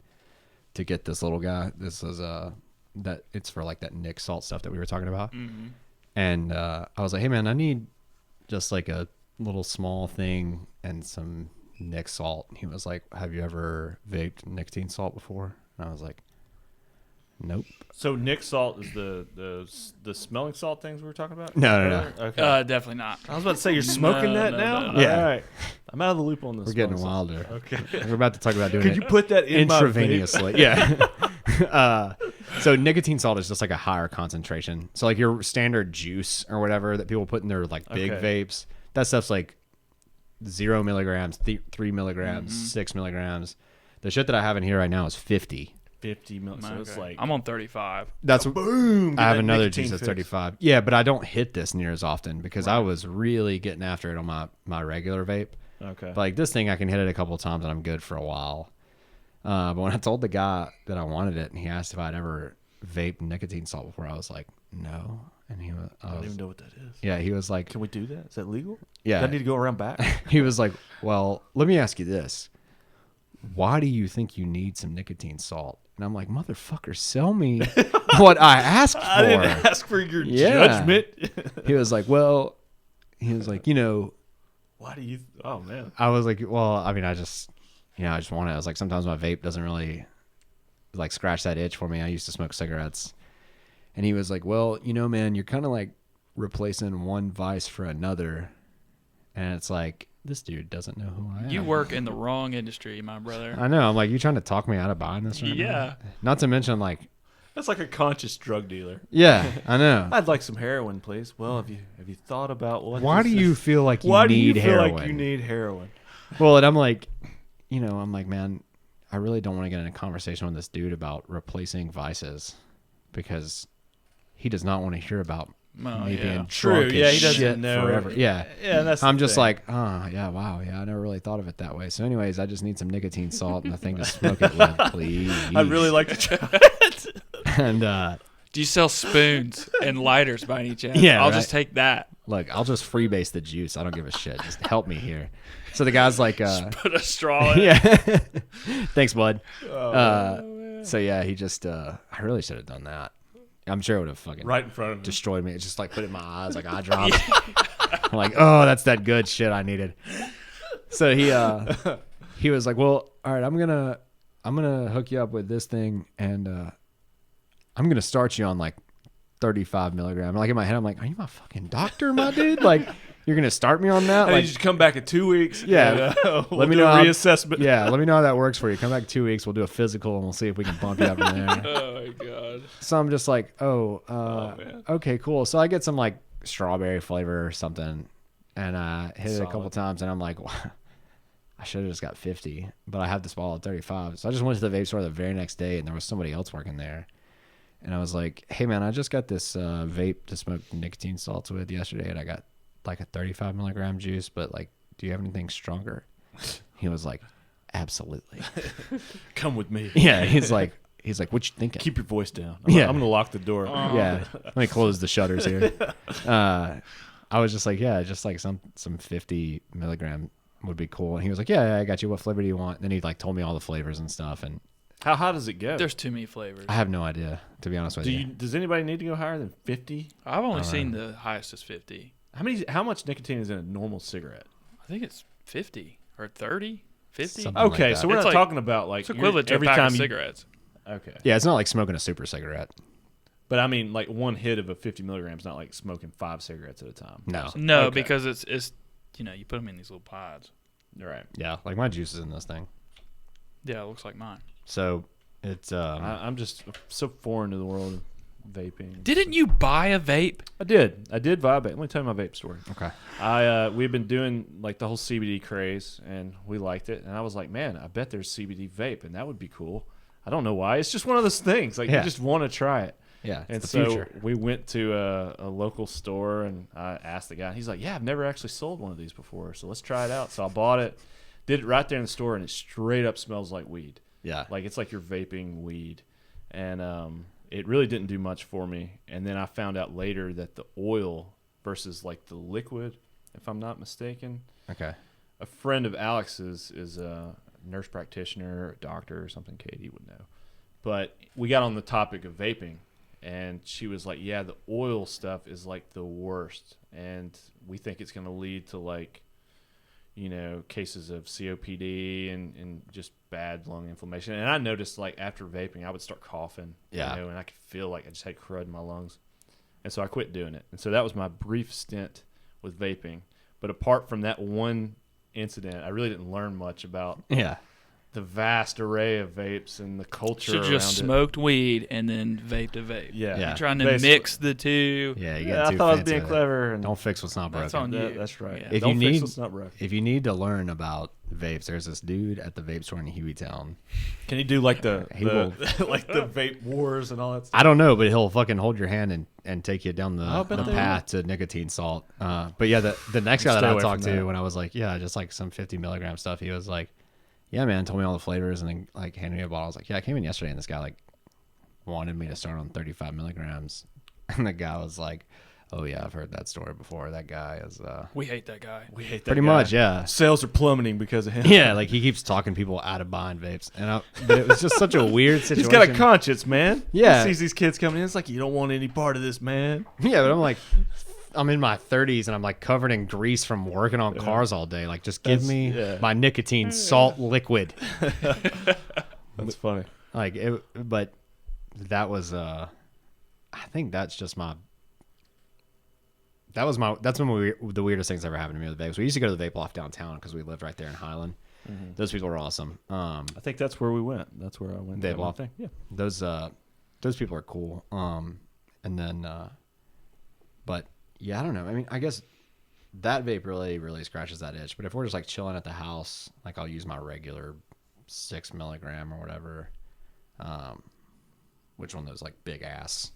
to get this little guy. This is that it's for like that Nick salt stuff that we were talking about. Mm-hmm. And I was like, hey man, I need just like a little small thing and some Nick salt. He was like, have you ever vaped nicotine salt before? And I was like, nope. So Nick salt is the smelling salt things we were talking about? No. Okay. Definitely not. I was about to say, you're smoking that now? No. Yeah. All right. I'm out of the loop on this. We're getting wilder. Okay. We're about to talk about doing Could you put that in intravenously? Yeah. So nicotine salt is just like a higher concentration. So like your standard juice or whatever that people put in their like big vapes, that stuff's like 0 milligrams, 3 milligrams, 6 milligrams. The shit that I have in here right now is 50. 50 milligrams. So it's like I'm on 35. That's boom. I have another juice that's 35. Yeah, but I don't hit this near as often because I was really getting after it on my regular vape. Okay. But like this thing, I can hit it a couple of times and I'm good for a while. But when I told the guy that I wanted it and he asked if I'd ever vaped nicotine salt before, I was like, no. And I don't even know what that is. Yeah, he was like, can we do that? Is that legal? Yeah. Do I need to go around back? He was like, well, let me ask you this. Why do you think you need some nicotine salt? And I'm like, motherfucker, sell me what I asked for. I didn't ask for your judgment. He was like, why do you? Oh man. I was like, well, I mean, I just want it. I was like, sometimes my vape doesn't really like scratch that itch for me. I used to smoke cigarettes. And he was like, well, man, you're kind of like replacing one vice for another. And it's like, this dude doesn't know who I am. You work in the wrong industry, my brother. I know. I'm like, you trying to talk me out of buying this right now? Not to mention, like... That's like a conscious drug dealer. Yeah, I know. I'd like some heroin, please. Well, have you thought about what... Why do you feel like you need heroin? Well, and I'm like, man, I really don't want to get in a conversation with this dude about replacing vices because he does not want to hear about me being drunk as shit forever. Yeah. That's I'm just like, oh, yeah, wow. Yeah, I never really thought of it that way. So anyways, I just need some nicotine salt and a thing to smoke it with, please. I'd really like to try it. And do you sell spoons and lighters by any chance? Yeah, I'll just take that. Look, I'll just freebase the juice. I don't give a shit. Just help me here. So the guy's like, just put a straw in. Yeah. Thanks, bud. So yeah, he just I really should have done that. I'm sure it would have fucking right in front of him. Destroyed me. It just like put it in my eyes, like eye drops. I'm like, oh, that's that good shit I needed. So he was like, well, all right, I'm gonna hook you up with this thing, and I'm gonna start you on like 35 milligram. Like in my head, I'm like, are you my fucking doctor, my dude? Like, you're gonna start me on that? Like, you just come back in 2 weeks. Yeah, let me know a reassessment. Let me know how that works for you. Come back in 2 weeks. We'll do a physical, and we'll see if we can bump you up from there. Oh my god. So I'm just like, okay, cool. So I get some like strawberry flavor or something, and I hit it a couple times, and I'm like, well, I should have just got 50, but I have this bottle at 35. So I just went to the vape store the very next day, and there was somebody else working there. And I was like, hey, man, I just got this vape to smoke nicotine salts with yesterday, and I got like a 35 milligram juice, but like, do you have anything stronger? He was like, absolutely. Come with me. Yeah, he's like, what you thinking? Keep your voice down. I'm going to lock the door. Yeah, let me close the shutters here. I was just like, yeah, just like some 50 milligram would be cool. And he was like, yeah, I got you. What flavor do you want? And then he like told me all the flavors and stuff. And how high does it go? There's too many flavors. I have no idea, to be honest with you. Does anybody need to go higher than 50? I've only seen the highest is 50. How much nicotine is in a normal cigarette? I think it's 50 or 30, 50. Something okay, like so we're not talking about like it's equivalent to every pack of cigarettes. Okay. Yeah, it's not like smoking a super cigarette. But I mean, like one hit of a 50 milligrams, not like smoking 5 cigarettes at a time. No, okay. Because it's you put them in these little pods. Right. Yeah, like my juice is in this thing. Yeah, it looks like mine. So it's I'm just so foreign to the world of vaping. Didn't you buy a vape? I did buy a vape. Let me tell you my vape story. Okay. We've been doing like the whole CBD craze, and we liked it. And I was like, man, I bet there's CBD vape, and that would be cool. I don't know why. It's just one of those things. Like, you just want to try it. Yeah, and the so future. we went to a local store, and I asked the guy. He's like, "Yeah, I've never actually sold one of these before, so let's try it out." So I bought it, did it right there in the store, and it straight up smells like weed. Yeah, like it's like you're vaping weed, and it really didn't do much for me. And then I found out later that the oil versus like the liquid, if I'm not mistaken. Okay. A friend of Alex's is a nurse practitioner, or a doctor, or something. Katie would know. But we got on the topic of vaping, and she was like, "Yeah, the oil stuff is like the worst, and we think it's going to lead to like, you know, cases of COPD and just bad lung inflammation." And I noticed like after vaping, I would start coughing, yeah, you know, and I could feel like I just had crud in my lungs, and so I quit doing it. And so that was my brief stint with vaping. But apart from that one incident, I really didn't learn much about the vast array of vapes and the culture around it. Should just smoked weed and then vaped a vape. Yeah. You're trying to mix the two. Yeah, I thought I was being clever. And don't fix what's not broken. That's on you. That's right. Yeah. Don't fix what's not broken. If you need to learn about vapes, there's this dude at the vape store in Hueytown. Can he do like the like the vape wars and all that stuff? I don't know, but he'll fucking hold your hand and take you down the path to nicotine salt. But yeah, the next guy that I talked to when I was like, yeah, just like some 50 milligram stuff, he was like, yeah, man, told me all the flavors and then like handed me a bottle. I was like, yeah, I came in yesterday and this guy like wanted me to start on 35 milligrams. And the guy was like, oh yeah, I've heard that story before. That guy is we hate that guy. We hate that pretty guy. much, yeah. Sales are plummeting because of him. Yeah, like he keeps talking people out of buying vapes. And but it was just such a weird situation. He's got a conscience, man. Yeah. He sees these kids coming in. It's like, you don't want any part of this, man. Yeah, but I'm like, I'm in my 30s and I'm like covered in grease from working on cars all day. Like, just give me my nicotine salt liquid. That's funny. Like but that was I think that's just that's one of the weirdest things that ever happened to me with vapes. We used to go to the vape loft downtown because we lived right there in Highland. Mm-hmm. Those people were awesome. I think that's where we went. That's where I went. Vape loft. Yeah. Those people are cool. And then but yeah, I don't know. I mean, I guess that vape really scratches that itch. But if we're just like chilling at the house, like I'll use my regular 6 milligram or whatever. Which one of those like big ass,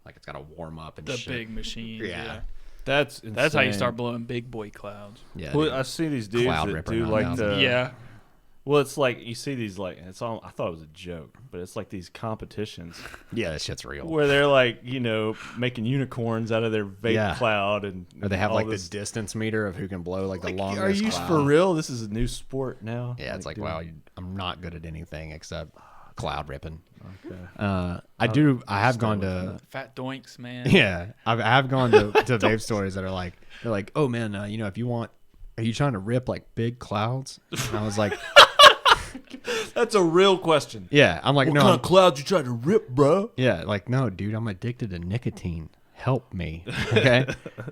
like it's got to warm up and the shit. Big machine. Yeah. That's insane. That's how you start blowing big boy clouds. Yeah. Well, I see these dudes that do like the Well, it's like you see these like it's all. I thought it was a joke, but it's like these competitions. Yeah, that shit's real. Where they're like, you know, making unicorns out of their vape cloud, and or they have like the distance meter of who can blow like the longest. Are you cloud. for real? This is a new sport now. Yeah, it's like wow, I'm not good at anything except cloud ripping. Okay. I have gone to fat doinks, man. Yeah, I have gone to vape stores that are like they're like, oh man, you know, if you want, are you trying to rip like big clouds? And I was like. That's a real question. Yeah, I'm like, what kind of clouds you trying to rip, bro? Yeah, like, no, dude, I'm addicted to nicotine. Help me, okay?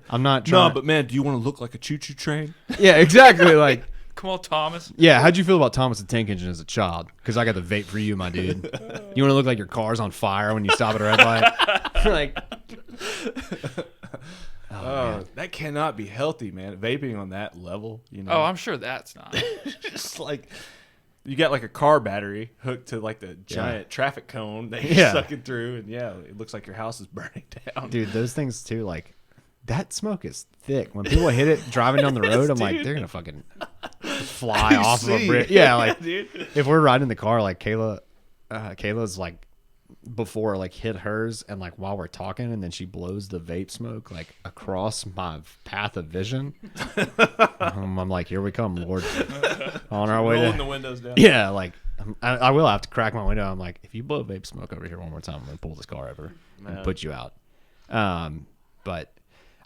I'm not trying. No, but man, do you want to look like a choo-choo train? Yeah, exactly. Like, come on, Thomas. Yeah, how'd you feel about Thomas the Tank Engine as a child? Because I got the vape for you, my dude. You want to look like your car's on fire when you stop at a red light? Like, that cannot be healthy, man. Vaping on that level, you know. Oh, I'm sure that's not. Just like. You got like a car battery hooked to like the giant traffic cone that you're sucking through, and it looks like your house is burning down. Dude, those things too, like that smoke is thick. When people hit it driving down the road, I'm like, they're gonna fucking fly off of a bridge. Yeah, like if we're riding in the car, like Kayla's like before like hit hers, and like while we're talking, and then she blows the vape smoke like across my path of vision. I'm like, here we come, Lord, on our way. Rolling the windows down. Yeah, like I will have to crack my window. I'm like, if you blow vape smoke over here one more time, I'm gonna pull this car over and put you out. But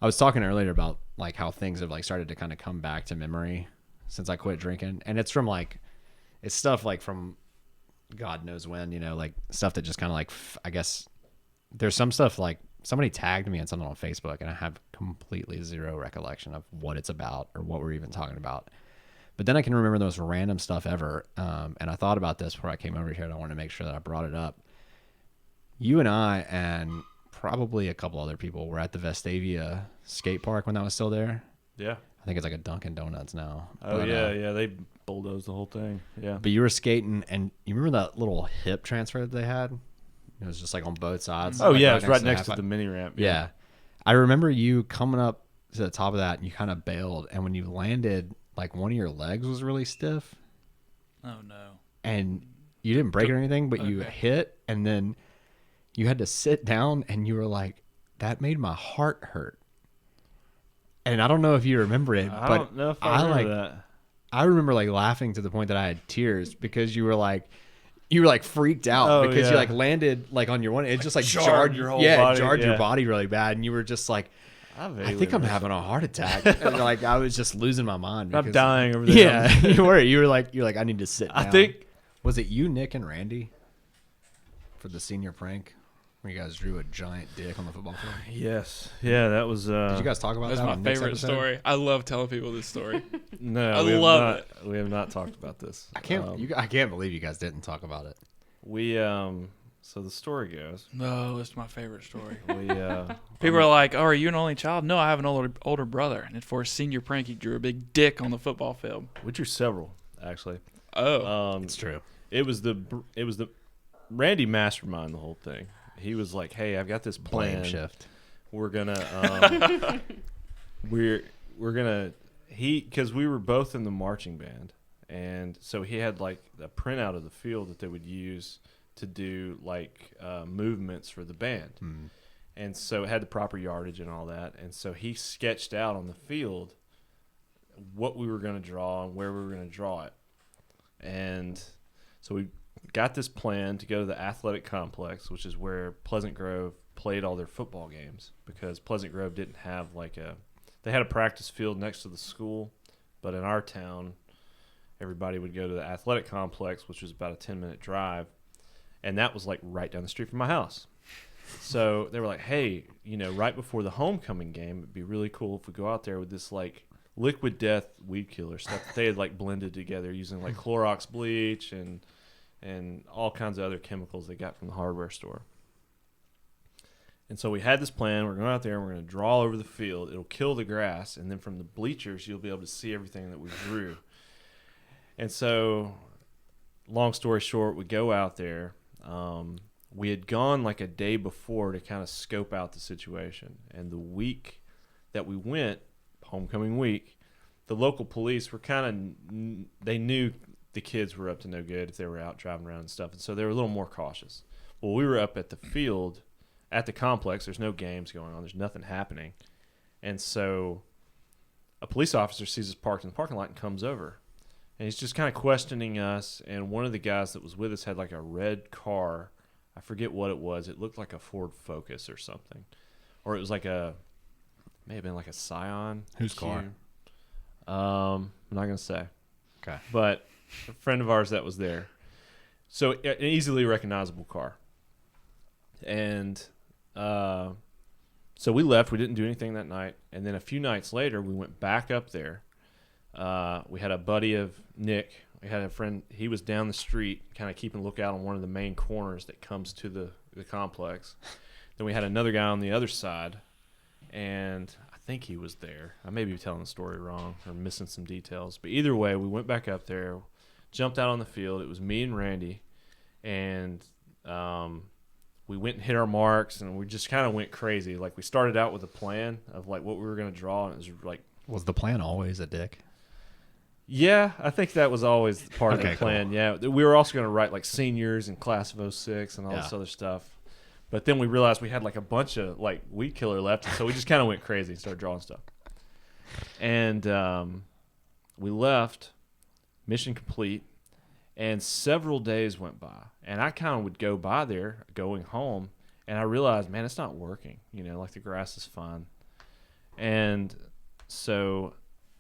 I was talking earlier about like how things have like started to kind of come back to memory since I quit drinking, and it's from like it's stuff like from God knows when, you know, like stuff that just kind of like, I guess there's some stuff like somebody tagged me on something on Facebook and I have completely zero recollection of what it's about or what we're even talking about. But then I can remember the most random stuff ever. And I thought about this before I came over here and I wanted to make sure that I brought it up. You and I and probably a couple other people were at the Vestavia skate park when that was still there. Yeah. I think it's like a Dunkin' Donuts now. Oh, but, yeah. They bulldozed the whole thing. Yeah. But you were skating, and you remember that little hip transfer that they had It was just like on both sides. Oh like yeah, it's right the next half. to the mini ramp. Yeah. I remember you coming up to the top of that and you kind of bailed, and when you landed, like one of your legs was really stiff. Oh no. And you didn't break it or anything, but you Okay. hit, and then you had to sit down, and you were like, that made my heart hurt. And I don't know if you remember it, I but don't know if I remember that. I remember like laughing to the point that I had tears because you were like freaked out because you like landed like on your one. It just like jarred your whole body. Jarred your body really bad, and you were just like, I think I'm having a heart attack. And like I was just losing my mind. Because, I'm dying over there. Yeah, you were like I need to sit down. I think was it you, Nick, and Randy for the senior prank where you guys drew a giant dick on the football field? Yes. Yeah, that was. Did you guys talk about That's that? my on Nick's favorite episode? story. I love telling people this story. No, I we have love not, it. We have not talked about this. I can't believe you guys didn't talk about it. We So the story goes. No, it's my favorite story. We People are like, "Oh, are you an only child?" No, I have an older brother, and for a senior prank, he drew a big dick on the football field. we drew several actually. Oh, It's true. It was the Randy mastermind the whole thing. He was like, "Hey, I've got this plan. Blame shift. We're gonna we're gonna because we were both in the marching band, and so he had like a printout of the field that they would use to do like movements for the band, and so it had the proper yardage and all that. And so he sketched out on the field what we were going to draw and where we were going to draw it, and so we got this plan to go to the athletic complex, which is where Pleasant Grove played all their football games, because Pleasant Grove didn't have they had a practice field next to the school, but in our town, everybody would go to the athletic complex, which was about a 10-minute drive, and that was like right down the street from my house. So they were like, hey, right before the homecoming game, it'd be really cool if we go out there with this like liquid death weed killer stuff that they had like blended together using like Clorox bleach and all kinds of other chemicals they got from the hardware store. And so we had this plan. We're going out there and we're going to draw over the field. It'll kill the grass, and then from the bleachers, you'll be able to see everything that we drew. And so, long story short, we go out there. We had gone like a day before to kind of scope out the situation. And the week that we went, homecoming week, the local police were they knew the kids were up to no good if they were out driving around and stuff. And so they were a little more cautious. Well, we were up at the field, at the complex. There's no games going on. There's nothing happening. And so a police officer sees us parked in the parking lot and comes over. And he's just kind of questioning us. And one of the guys that was with us had like a red car. I forget what it was. It looked like a Ford Focus or something. Or it was may have been like a Scion. Whose car? I'm not going to say. Okay. But a friend of ours that was there. So an easily recognizable car. And so we left. We didn't do anything that night. And then a few nights later, we went back up there. We had a buddy of Nick. We had a friend. He was down the street kind of keeping a lookout on one of the main corners that comes to the complex. Then we had another guy on the other side. And I think he was there. I may be telling the story wrong or missing some details. But either way, we went back up there, jumped out on the field. It was me and Randy. And we went and hit our marks, and we just kind of went crazy. Like, we started out with a plan of, like, what we were going to draw, and it was, like... Was the plan always a dick? Yeah, I think that was always part of the Okay, plan, cool. yeah. We were also going to write, like, seniors and class of 06 and all this other stuff. But then we realized we had, like, a bunch of, like, weed killer left, so we just kind of went crazy and started drawing stuff. And we left, mission complete, and several days went by. And I kind of would go by there going home, and I realized, man, it's not working. Like the grass is fine. And so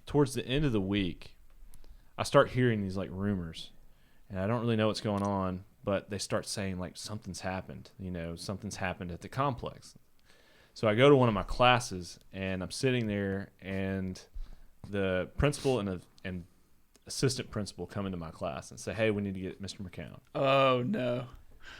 towards the end of the week, I start hearing these like rumors, and I don't really know what's going on, but they start saying like something's happened, something's happened at the complex. So I go to one of my classes, and I'm sitting there, and the principal and assistant principal come into my class and say, hey, we need to get Mr. McCown. Oh no.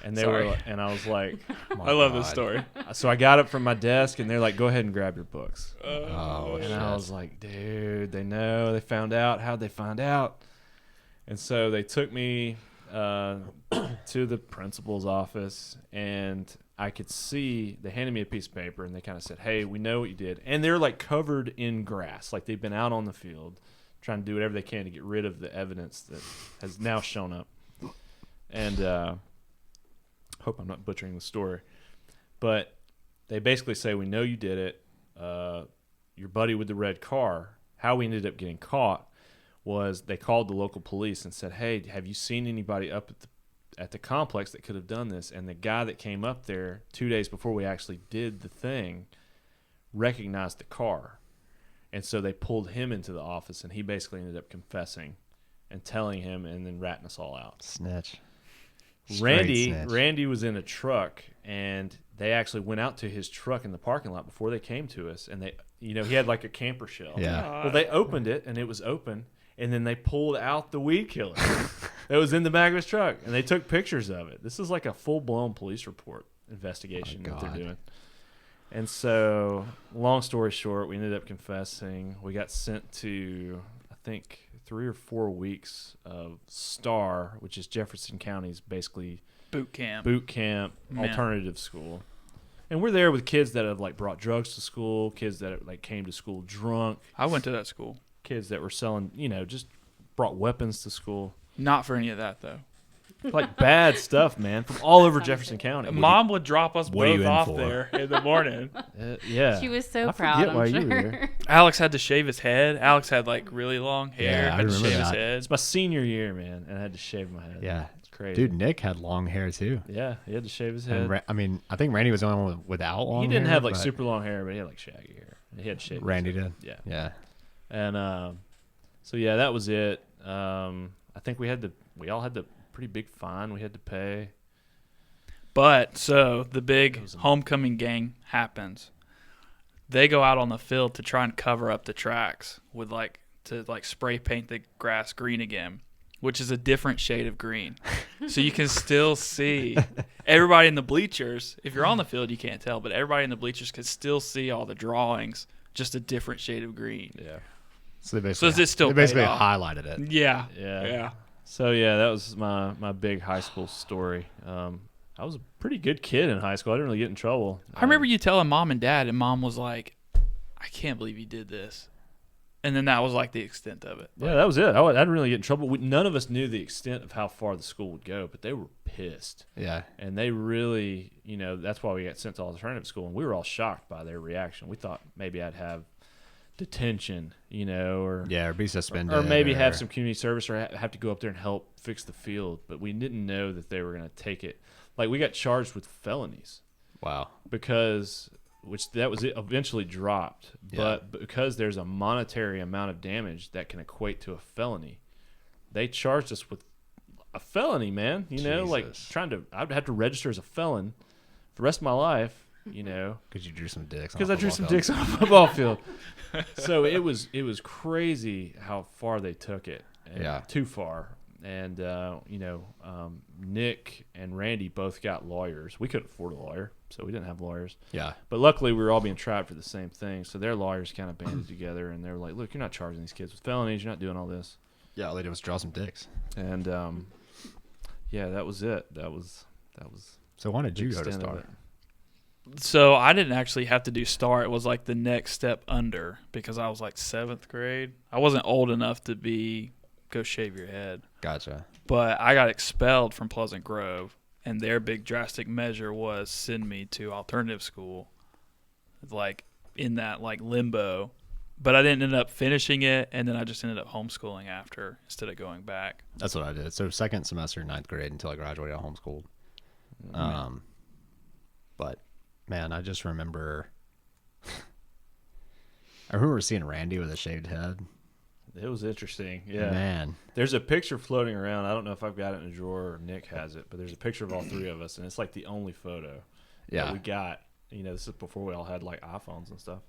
And and I was like, I love this story. so I got up from my desk, and they're like, go ahead and grab your books. Oh, and shit. I was like, dude, they know, they found out. How'd they find out? And so they took me to the principal's office, and I could see they handed me a piece of paper, and they kind of said, "Hey, we know what you did," and they're like covered in grass, like they've been out on the field, trying to do whatever they can to get rid of the evidence that has now shown up. And hope I'm not butchering the story, but they basically say, "We know you did it. Your buddy with the red car." How we ended up getting caught was they called the local police and said, "Hey, have you seen anybody up at the complex that could have done this?" And the guy that came up there 2 days before we actually did the thing recognized the car. And so they pulled him into the office, and he basically ended up confessing and telling him and then ratting us all out. Snitch. Randy was in a truck, and they actually went out to his truck in the parking lot before they came to us, and he had like a camper shell. Yeah. Well, they opened it, and it was open, and then they pulled out the weed killer that was in the back of his truck, and they took pictures of it. This is like a full-blown police report investigation that they're doing. And so, long story short, we ended up confessing. We got sent to, I think, 3 or 4 weeks of STAR, which is Jefferson County's basically boot camp alternative school. And we're there with kids that have like brought drugs to school, kids that like came to school drunk. I went to that school. Kids that were selling, just brought weapons to school. Not for any of that though. Like bad stuff, man, from all over Jefferson County. Mom would drop us both off there in the morning. Yeah. She was so proud, I'm sure. Alex had to shave his head. Alex had like really long hair. Yeah, I remember shave that. his head. It's my senior year, man, and I had to shave my head. Yeah. It's crazy. Dude, Nick had long hair too. Yeah, he had to shave his head. And I think Randy was the only one without long hair. He didn't have like super long hair, but he had like shaggy hair. He had to shave Randy his head. did? Yeah. Yeah. And so yeah, that was it. I think we all had the pretty big fine we had to pay. But so the big homecoming gang happens. They go out on the field to try and cover up the tracks with to spray paint the grass green again, which is a different shade of green. So you can still see everybody in the bleachers. If you're on the field, you can't tell, but everybody in the bleachers can still see all the drawings, just a different shade of green. Yeah. So they basically, highlighted it. Yeah. Yeah. So yeah, that was my big high school story. I was a pretty good kid in high school. I didn't really get in trouble. I remember you telling Mom and Dad, and Mom was like, "I can't believe you did this." And then that was like the extent of it. Yeah, that was it. I didn't really get in trouble. None of us knew the extent of how far the school would go, but they were pissed. Yeah. And they really, that's why we got sent to alternative school, and we were all shocked by their reaction. We thought maybe I'd have detention, or be suspended, or maybe have some community service, or have to go up there and help fix the field. But we didn't know that they were going to take it. Like, we got charged with felonies. Wow. Which was eventually dropped, but because there's a monetary amount of damage that can equate to a felony, they charged us with a felony, man. I'd have to register as a felon for the rest of my life. Because you drew some dicks. Because I drew some dicks on a football field. So it was crazy how far they took it. Too far. And Nick and Randy both got lawyers. We couldn't afford a lawyer, so we didn't have lawyers. Yeah. But luckily, we were all being tried for the same thing. So their lawyers kind of banded together, and they were like, "Look, you're not charging these kids with felonies. You're not doing all this." Yeah, all they did was draw some dicks. And that was it. That was. So why did you go to extent of STAR? it. So I didn't actually have to do STAR. It was like the next step under, because I was like 7th grade. I wasn't old enough to go shave your head. Gotcha. But I got expelled from Pleasant Grove, and their big drastic measure was send me to alternative school, like in that like limbo. But I didn't end up finishing it, and then I just ended up homeschooling after instead of going back. That's what I did. So 2nd semester, 9th grade, until I graduated, I homeschooled. But man, I just remember. I remember seeing Randy with a shaved head. It was interesting. Yeah. Man. There's a picture floating around. I don't know if I've got it in a drawer or Nick has it, but there's a picture of all three of us, and it's like the only photo that we got. This is before we all had like iPhones and stuff.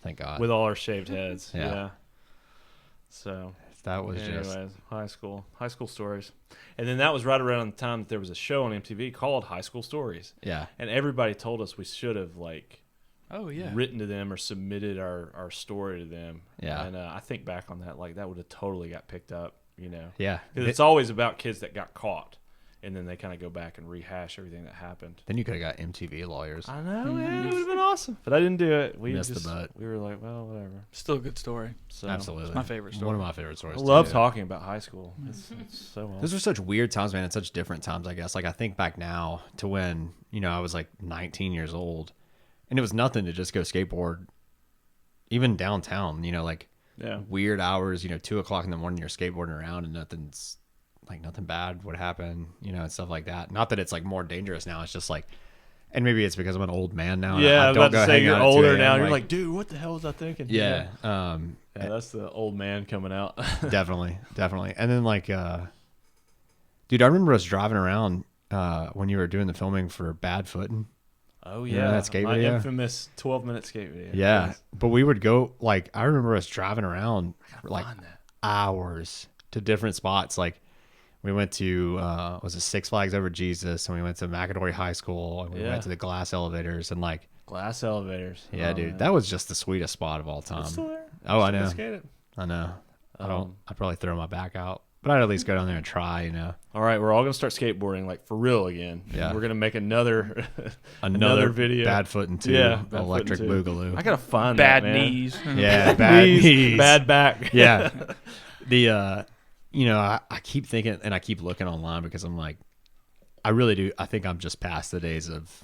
Thank God. With all our shaved heads. Yeah. So that was anyways, high school stories. And then that was right around the time that there was a show on MTV called High School Stories. Yeah. And everybody told us we should have written to them or submitted our story to them. Yeah. And I think back on that, like that would have totally got picked up. you know? Yeah. Because it's always about kids that got caught. And then they kind of go back and rehash everything that happened. Then you could have got MTV lawyers. I know, man. It would have been awesome. But I didn't do it. We missed the boat. We were like, well, whatever. Still a good story. So, Absolutely. It's my favorite story. One of my favorite stories. I love talking about high school. It's so awesome. Those are such weird times, man, and such different times, I guess. Like, I think back now to when, you know, I was like 19 years old, and it was nothing to just go skateboard, even downtown, you know, like weird hours, you know, 2 o'clock in the morning, you're skateboarding around and nothing bad would happen, you know, and stuff like that. Not that it's like more dangerous now. It's just like, and maybe it's because I'm an old man now. Yeah, I was about to say you're older now. You're like, dude, what the hell was I thinking? Yeah. Yeah, that's the old man coming out. Definitely. And then like, dude, I remember us driving around when you were doing the filming for Bad Footing. Oh You yeah, know that skate my video? infamous 12-minute skate video. Yeah, but we would go, like, I remember us driving around for like find that. hours to different spots. Like, we went to was it Six Flags Over Jesus, and we went to McAdory High School, and we went to the glass elevators, and like glass elevators. Yeah, dude, that was just the sweetest spot of all time. It's still there. Oh, I know. Skate it. I know. I'd probably throw my back out, but I'd at least go down there and try, you know. All right, we're all gonna start skateboarding like for real again. Yeah, we're gonna make another video. Bad Footing 2. Yeah, Electric Boogaloo. I gotta find bad that, man. knees. Yeah, bad knees, bad back. Yeah, you know, I keep thinking, and I keep looking online because I'm like, I really do. I think I'm just past the days of,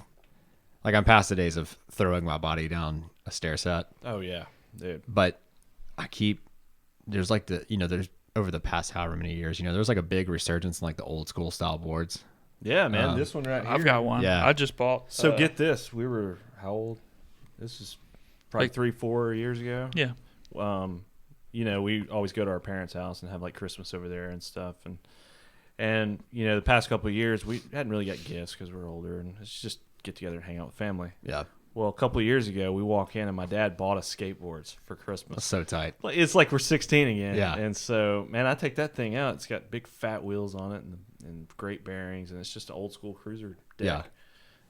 like, I'm past the days of throwing my body down a stair set. Oh yeah, dude. But there's like there's over the past however many years, you know, there's like a big resurgence in like the old school style boards. Yeah, man. This one right here. I've got one. Yeah. I just bought. So get this. We were how old? This is probably Like 3-4 years ago. Yeah. You know, we always go to our parents' house and have like Christmas over there and stuff. And you know, the past couple of years, we hadn't really got gifts because we're older, and it's just get together and hang out with family. Yeah. Well, a couple of years ago, we walk in and my dad bought us skateboards for Christmas. That's so tight. It's like we're 16 again. Yeah. And so, man, I take that thing out. It's got big fat wheels on it and great bearings, and it's just an old school cruiser deck. Yeah.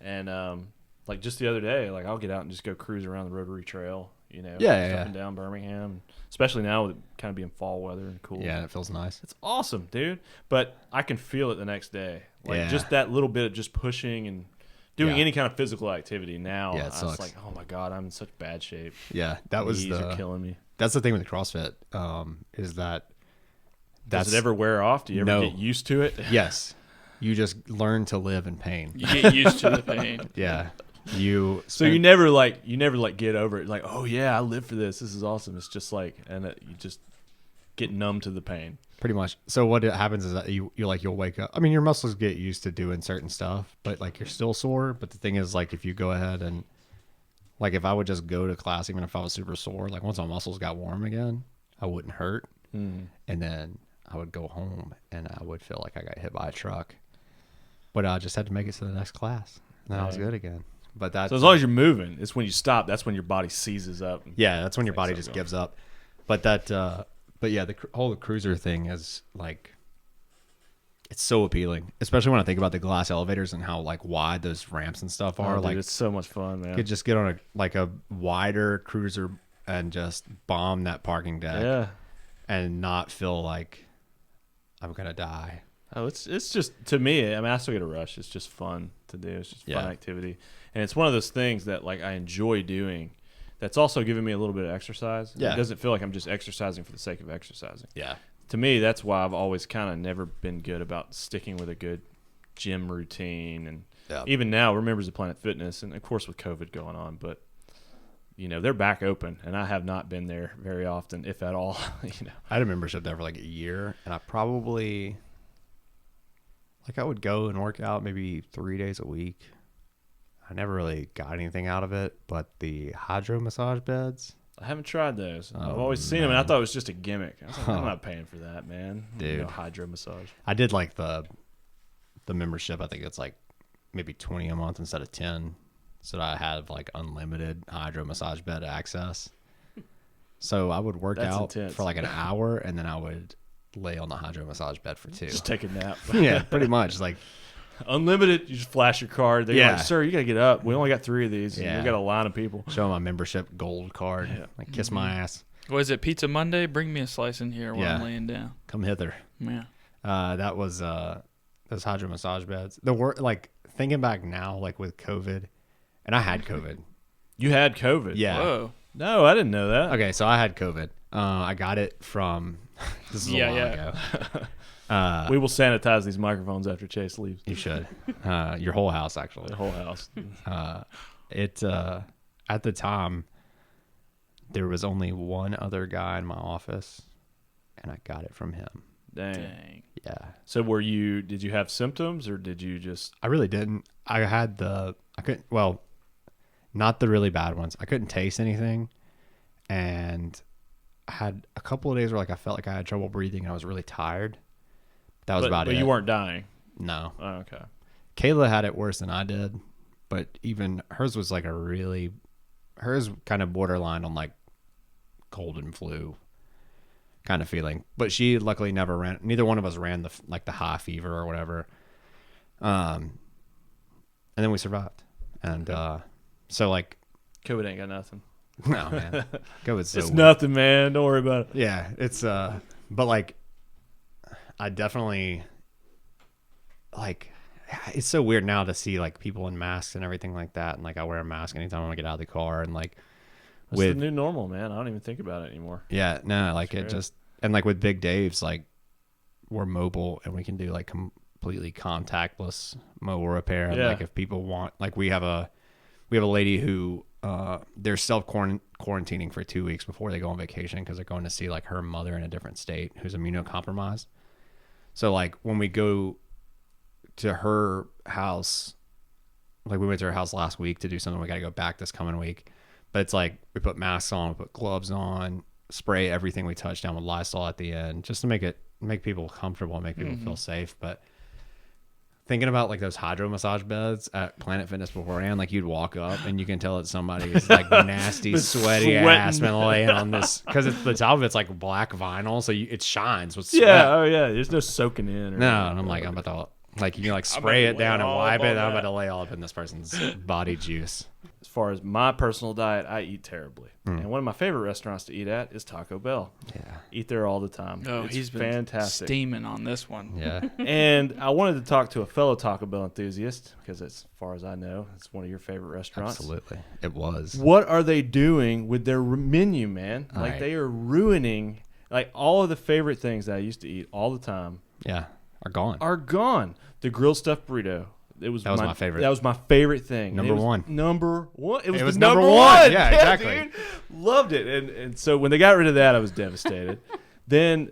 And like just the other day, like I'll get out and just go cruise around the Rotary Trail, you know, up and down Birmingham, especially now with it kind of being fall weather and cool. Yeah, it feels nice. It's awesome, dude. But I can feel it the next day. Like just that little bit of just pushing and doing any kind of physical activity now. Yeah, it I sucks. was like, oh my God, I'm in such bad shape. Yeah, that was Knees are killing me. That's the thing with CrossFit, is that does it ever wear off? Do you ever get used to it? Yes. You just learn to live in pain. You get used to the pain. Yeah. You never get over it. Like, oh yeah, I live for this. This is awesome. It's just like, you just get numb to the pain. Pretty much. So what happens is that you'll wake up. I mean, your muscles get used to doing certain stuff, but like you're still sore. But the thing is, like, if you go ahead and like, if I would just go to class, even if I was super sore, like once my muscles got warm again, I wouldn't hurt. And then I would go home and I would feel like I got hit by a truck, but I just had to make it to the next class. And then I was good again. But that's so as long as you're moving, it's when you stop. That's when your body seizes up. Yeah, that's when your body just gives up. But but yeah, the whole cruiser thing is like, it's so appealing, especially when I think about the glass elevators and how like wide those ramps and stuff are. Dude, like, it's so much fun, man. You could just get on a wider cruiser and just bomb that parking deck, and not feel like I'm gonna die. Oh, it's just, to me, I mean, I still get a rush. It's just fun to do. It's just fun activity. And it's one of those things that like I enjoy doing. That's also giving me a little bit of exercise. Yeah. It doesn't feel like I'm just exercising for the sake of exercising. Yeah. To me, that's why I've always kind of never been good about sticking with a good gym routine. And even now, we're members of Planet Fitness, and of course with COVID going on, but you know, they're back open, and I have not been there very often, if at all. You know, I had a membership there for like a year, and I probably, like, I would go and work out maybe 3 days a week. I never really got anything out of it, but the hydro massage beds, I haven't tried those. I've always seen them, and I thought it was just a gimmick. I was like, I'm not paying for that, man. Dude. No hydro massage. I did like the membership. I think it's like maybe 20 a month instead of 10. So that I had like unlimited hydro massage bed access. So I would work out for like an hour, and then I would lay on the hydro massage bed for 2. Just take a nap. Yeah, pretty much. Like, unlimited, you just flash your card. They're like, sir, you got to get up. We only got 3 of these. Yeah. We got a line of people. Show my membership gold card. Yeah. Like, kiss my ass. What is it, Pizza Monday? Bring me a slice in here while I'm laying down. Come hither. Yeah. That was those hydro massage beds. Like thinking back now, like with COVID, and I had COVID. You had COVID? Yeah. Whoa. No, I didn't know that. Okay, so I had COVID. I got it from. This is a while ago. We will sanitize these microphones after Chase leaves. You should. Your whole house, actually. The whole house. At the time, there was only one other guy in my office, and I got it from him. Dang. Yeah. So did you have symptoms or did you just? I really didn't. Not the really bad ones. I couldn't taste anything, and I had a couple of days where like I felt like I had trouble breathing and I was really tired. That was about it. But you weren't dying? No. Oh, okay. Kayla had it worse than I did, but even hers was like hers kind of borderline on like cold and flu kind of feeling. But she luckily neither one of us ran the high fever or whatever. And then we survived. And so like COVID ain't got nothing. No, man. COVID's so it's weird. nothing, man. Don't worry about it. Yeah, it's but like I definitely like it's so weird now to see like people in masks and everything like that, and like I wear a mask anytime I want to get out of the car, and like it's the new normal, man. I don't even think about it anymore. Yeah, no, like it just, and like with Big Dave's, like we're mobile and we can do like completely contactless mobile repair. And like if people want, like we have a lady who they're self quarantining for 2 weeks before they go on vacation because they're going to see like her mother in a different state who's immunocompromised. So like when we go to her house, like we went to her house last week to do something, we got to go back this coming week. But it's like we put masks on, we put gloves on, spray everything we touch down with Lysol at the end, just to make people comfortable and make people feel safe. But thinking about like those hydro massage beds at Planet Fitness beforehand, like you'd walk up and you can tell that somebody's like nasty, sweaty ass been laying on this, because it's the top of it's like black vinyl, so it shines with sweat. Yeah, oh yeah, there's no soaking in. Or no, and I'm like, I'm about to like you can like spray it down and wipe it. And I'm about to lay all up in this person's body juice. As far as my personal diet, I eat terribly. And one of my favorite restaurants to eat at is Taco Bell. Yeah. Eat there all the time. Oh, he's been fantastic. Steaming on this one. Yeah. And I wanted to talk to a fellow Taco Bell enthusiast because, as far as I know, it's one of your favorite restaurants. Absolutely. It was. What are they doing with their menu, man? Like right. they are ruining like all of the favorite things that I used to eat all the time. Yeah. Are gone. The grilled stuffed burrito. That was my favorite. That was my favorite thing. Number one. It was number one. Yeah, exactly. Dude. Loved it. And so when they got rid of that, I was devastated. Then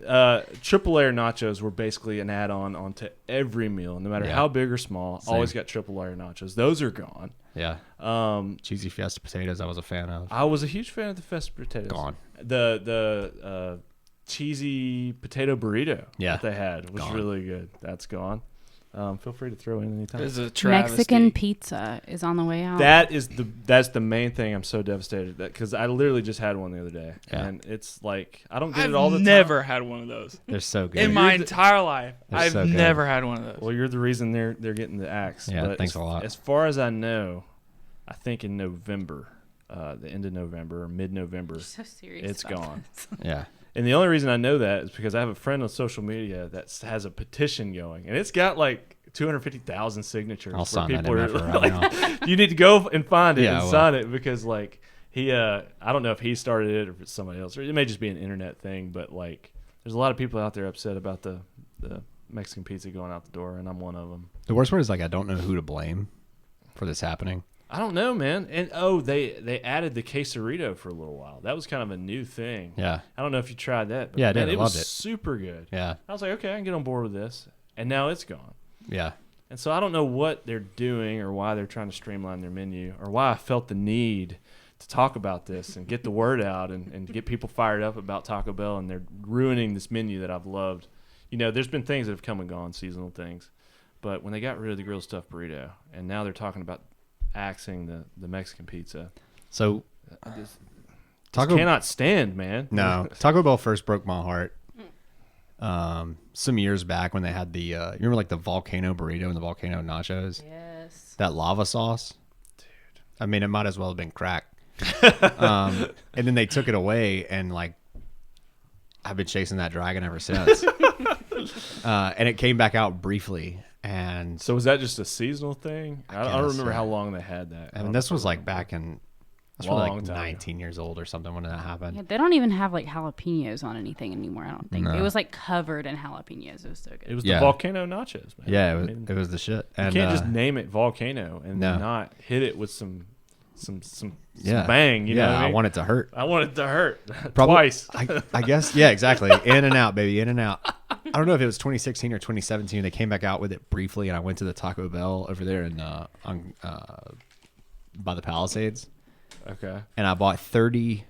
triple layer nachos were basically an add-on onto every meal, no matter how big or small. Same. Always got triple layer nachos. Those are gone. Yeah. Cheesy Fiesta potatoes, I was a fan of. I was a huge fan of the Fiesta potatoes. Gone. The cheesy potato burrito that they had was really good. That's gone. Feel free to throw in anytime. It's a travesty. Mexican pizza is on the way out. That's the main thing. I'm so devastated because I literally just had one the other day, and it's like I don't get it all the time. I've never had one of those. They're so good in my entire life. I've so good. never had one of those. Well, you're the reason they're getting the axe. Yeah, but thanks a lot. As far as I know, I think in November, the end of November or mid-November, so serious it's gone. Yeah. And the only reason I know that is because I have a friend on social media that has a petition going, and it's got like 250,000 signatures. I'll sign that right now. You need to go and find it and sign it because like I don't know if he started it or if it's somebody else, or it may just be an internet thing, but like there's a lot of people out there upset about the Mexican pizza going out the door, and I'm one of them. The worst part is like I don't know who to blame for this happening. I don't know, man. And they added the quesarito for a little while. That was kind of a new thing. Yeah. I don't know if you tried that. But I did. It loved was it. super good. Yeah. I was like, okay, I can get on board with this. And now it's gone. Yeah. And so I don't know what they're doing or why they're trying to streamline their menu or why I felt the need to talk about this and get the word out and get people fired up about Taco Bell, and they're ruining this menu that I've loved. You know, there's been things that have come and gone, seasonal things. But when they got rid of the grilled stuffed burrito, and now they're talking about axing the Mexican pizza. So I just cannot stand, man. No. Taco Bell first broke my heart some years back when they had the you remember like the volcano burrito and the volcano nachos? Yes. That lava sauce? Dude. I mean, it might as well have been crack. And then they took it away, and like I've been chasing that dragon ever since. And it came back out briefly. And so was that just a seasonal thing? I don't remember how long they had that. I mean, this was like back in, I was probably like 19 years old or something when that happened. Yeah, they don't even have like jalapenos on anything anymore, I don't think. No. It was like covered in jalapenos. It was so good. It was the volcano nachos, man. Yeah, it was the shit. And, you can't just name it volcano and not hit it with some bang. You know what I mean? I want it to hurt. I want it to hurt twice. I guess, yeah, exactly. In and out, baby, in and out. I don't know if it was 2016 or 2017. They came back out with it briefly, and I went to the Taco Bell over there in by the Palisades. Okay. And I bought 30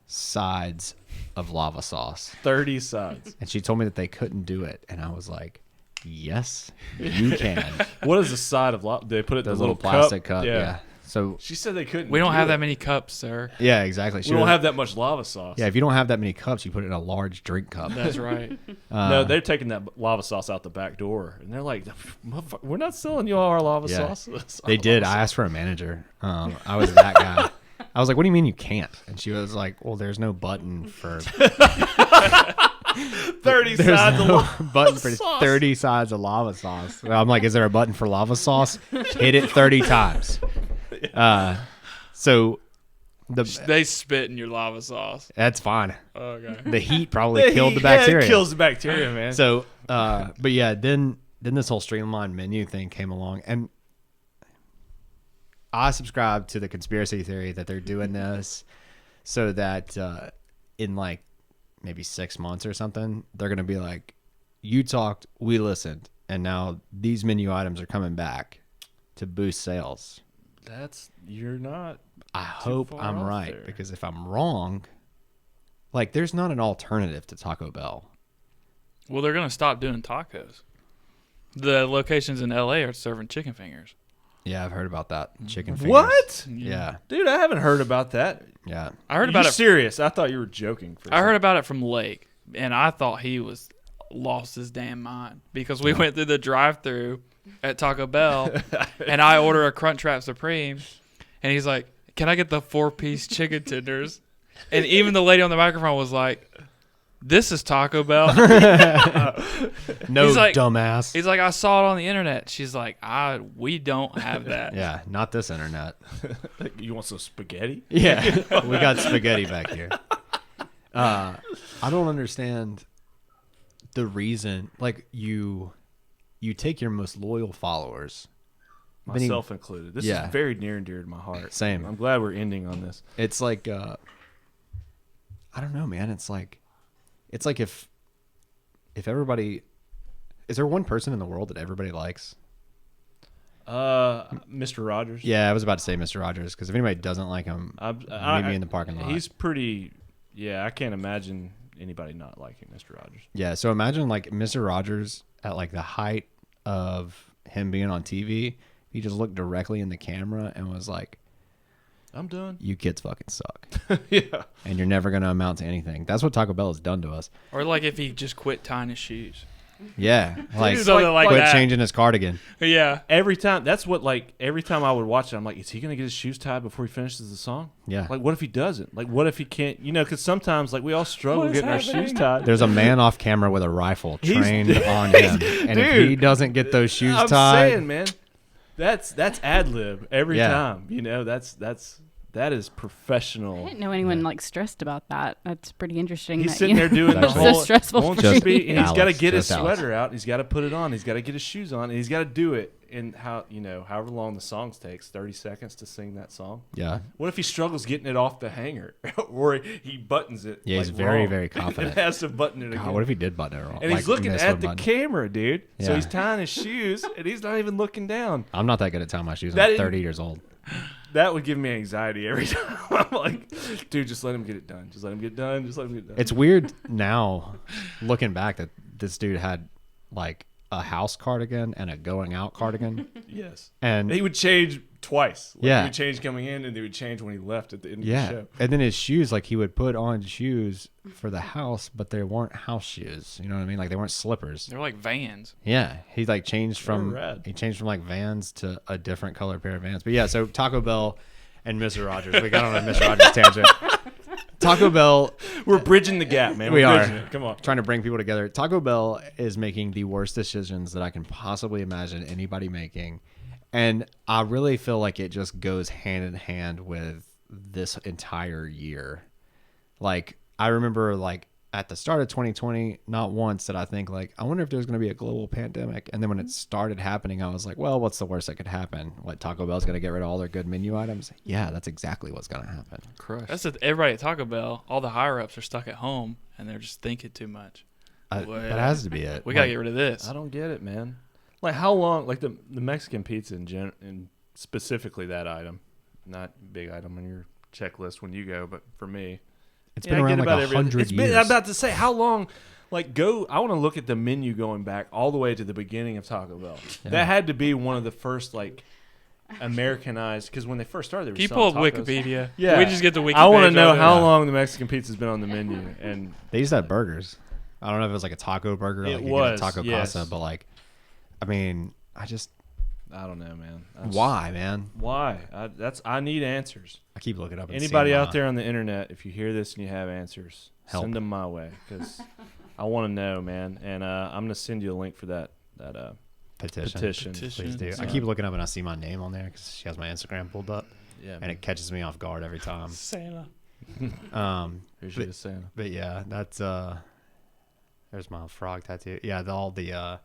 sides of lava sauce. 30 sides. And she told me that they couldn't do it, and I was like, yes, you can. What is the side of lava? They put it in the little plastic cup. Yeah. So she said they couldn't. We don't have that many cups, sir. Yeah, exactly. We don't have that much lava sauce. Yeah, if you don't have that many cups, you put it in a large drink cup. That's right. No, they're taking that lava sauce out the back door, and they're like, "We're not selling you all our lava sauce." They did. I asked for a manager. I was that guy. I was like, "What do you mean you can't?" And she was like, "Well, there's no button for 30 sides of lava button for sauce. 30 sides of lava sauce." I'm like, "Is there a button for lava sauce?" Hit it 30 times. So they spit in your lava sauce. That's fine. Okay. The heat probably killed the bacteria. It kills the bacteria, man. So, but yeah, then this whole streamlined menu thing came along, and I subscribe to the conspiracy theory that they're doing this so that in like maybe 6 months or something, they're going to be like, you talked, we listened, and now these menu items are coming back to boost sales. You're not. I hope I'm right, because if I'm wrong, like there's not an alternative to Taco Bell. Well, they're going to stop doing tacos. The locations in LA are serving chicken fingers. Yeah, I've heard about that. Chicken fingers. What? Yeah. Dude, I haven't heard about that. Yeah. I heard about it. Serious? I thought you were joking. I heard about it from Lake, and I thought he was lost his damn mind because we went through the drive-thru at Taco Bell, and I order a Crunchwrap Supreme, and he's like, "Can I get the 4-piece chicken tenders?" And even the lady on the microphone was like, "This is Taco Bell." No, he's like, dumbass. He's like, "I saw it on the internet." She's like, "We don't have that." Yeah, not this internet. You want some spaghetti? Yeah, we got spaghetti back here. I don't understand the reason. Like you take your most loyal followers, myself included. This is very near and dear to my heart. Same. I'm glad we're ending on this. It's like, I don't know, man. It's like if everybody, is there one person in the world that everybody likes? Mr. Rogers. Yeah, I was about to say Mr. Rogers, because if anybody doesn't like him, meet me in the parking lot. He's pretty. Yeah, I can't imagine anybody not liking Mr. Rogers. Yeah, so imagine like Mr. Rogers at like the height of him being on TV. He just looked directly in the camera and was like, "I'm done. You kids fucking suck." Yeah. And you're never going to amount to anything. That's what Taco Bell has done to us. Or like if he just quit tying his shoes. Yeah. Like, something like quit that. changing his cardigan. Yeah. Every time, that's what, like, every time I would watch it, I'm like, is he going to get his shoes tied before he finishes the song? Yeah. Like, what if he doesn't? Like, what if he can't, because sometimes, like, we all struggle getting our shoes tied. There's a man off camera with a rifle trained on him. And if he doesn't get those shoes tied. I'm saying, man, that's ad-lib every time. That is professional. I didn't know anyone like stressed about that. That's pretty interesting. He's sitting there doing the whole so stressful. Won't just be, and he's got to get his Alex. sweater out. He's got to put it on. He's got to get his shoes on, and he's got to do it in however long the song takes, 30 seconds to sing that song. Yeah. What if he struggles getting it off the hanger, or he buttons it? Yeah, he's like, very, wrong? very confident. It has to button it again. God, what if he did button it wrong? And he's looking at the camera, dude. So Yeah. he's tying his shoes, and he's not even looking down. I'm not that good at tying my shoes. That I'm is- 30 years old. That would give me anxiety every time. I'm like, dude, just let him get it done. Just let him get done. Just let him get done. It's weird now, looking back, that this dude had like a house cardigan and a going out cardigan. Yes. And he would change twice. Like, Yeah. He would change coming in, and they would change when he left at the end of the yeah. show. And then his shoes, like he would put on shoes for the house, but they weren't house shoes. You know what I mean? Like they weren't slippers. They're like Vans. Yeah. He like changed from rad. like Vans to a different color pair of Vans. But yeah, so Taco Bell and Mr. Rogers. We got on a Mr. Rogers tangent. Taco Bell. We're bridging the gap, man. We We're are. bridging it. Come on. Trying to bring people together. Taco Bell is making the worst decisions that I can possibly imagine anybody making. And I really feel like it just goes hand in hand with this entire year. Like, I remember, like, at the start of 2020, not once did I think, like, I wonder if there's going to be a global pandemic. And then when it started happening, I was like, well, what's the worst that could happen? What, Taco Bell's going to get rid of all their good menu items? Yeah, that's exactly what's going to happen. Crush. That's everybody at Taco Bell. All the higher ups are stuck at home and they're just thinking too much. That has to be it. We got to get rid of this. I don't get it, man. Like, how long? Like, the Mexican pizza and specifically that item, not big item on your checklist when you go, but for me, it's been around like 100 years. I'm about to say, how long? Like, I want to look at the menu going back all the way to the beginning of Taco Bell. Yeah. That had to be one of the first, like, Americanized, because when they first started, they were selling tacos. Wikipedia. Yeah, we just get the Wikipedia. I want to know how long the Mexican pizza's been on the menu, and they used to have burgers. I don't know if it was like a taco burger, it like was a taco casa, but like, I mean, I don't know, man. Why, man? Why? I need answers. I keep looking up. Anybody out there on the internet, if you hear this and you have answers, send them my way, because I want to know, man. And I'm gonna send you a link for that petition. Please do. I keep looking up and I see my name on there because she has my Instagram pulled up. Yeah, and it catches me off guard every time. Santa. Here's Santa. But yeah, that's there's my frog tattoo. Yeah,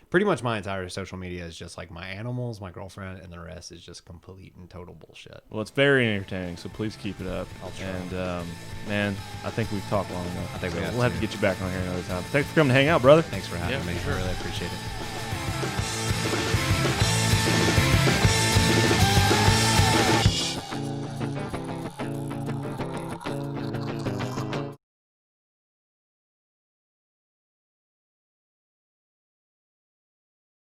pretty much my entire social media is just like my animals, my girlfriend, and the rest is just complete and total bullshit. Well, it's very entertaining, so please keep it up. I'll try. And man, I think we've talked long enough. I think we'll have to get you back on here another time. Thanks for coming to hang out, brother. Thanks for having me. Sure. I really appreciate it.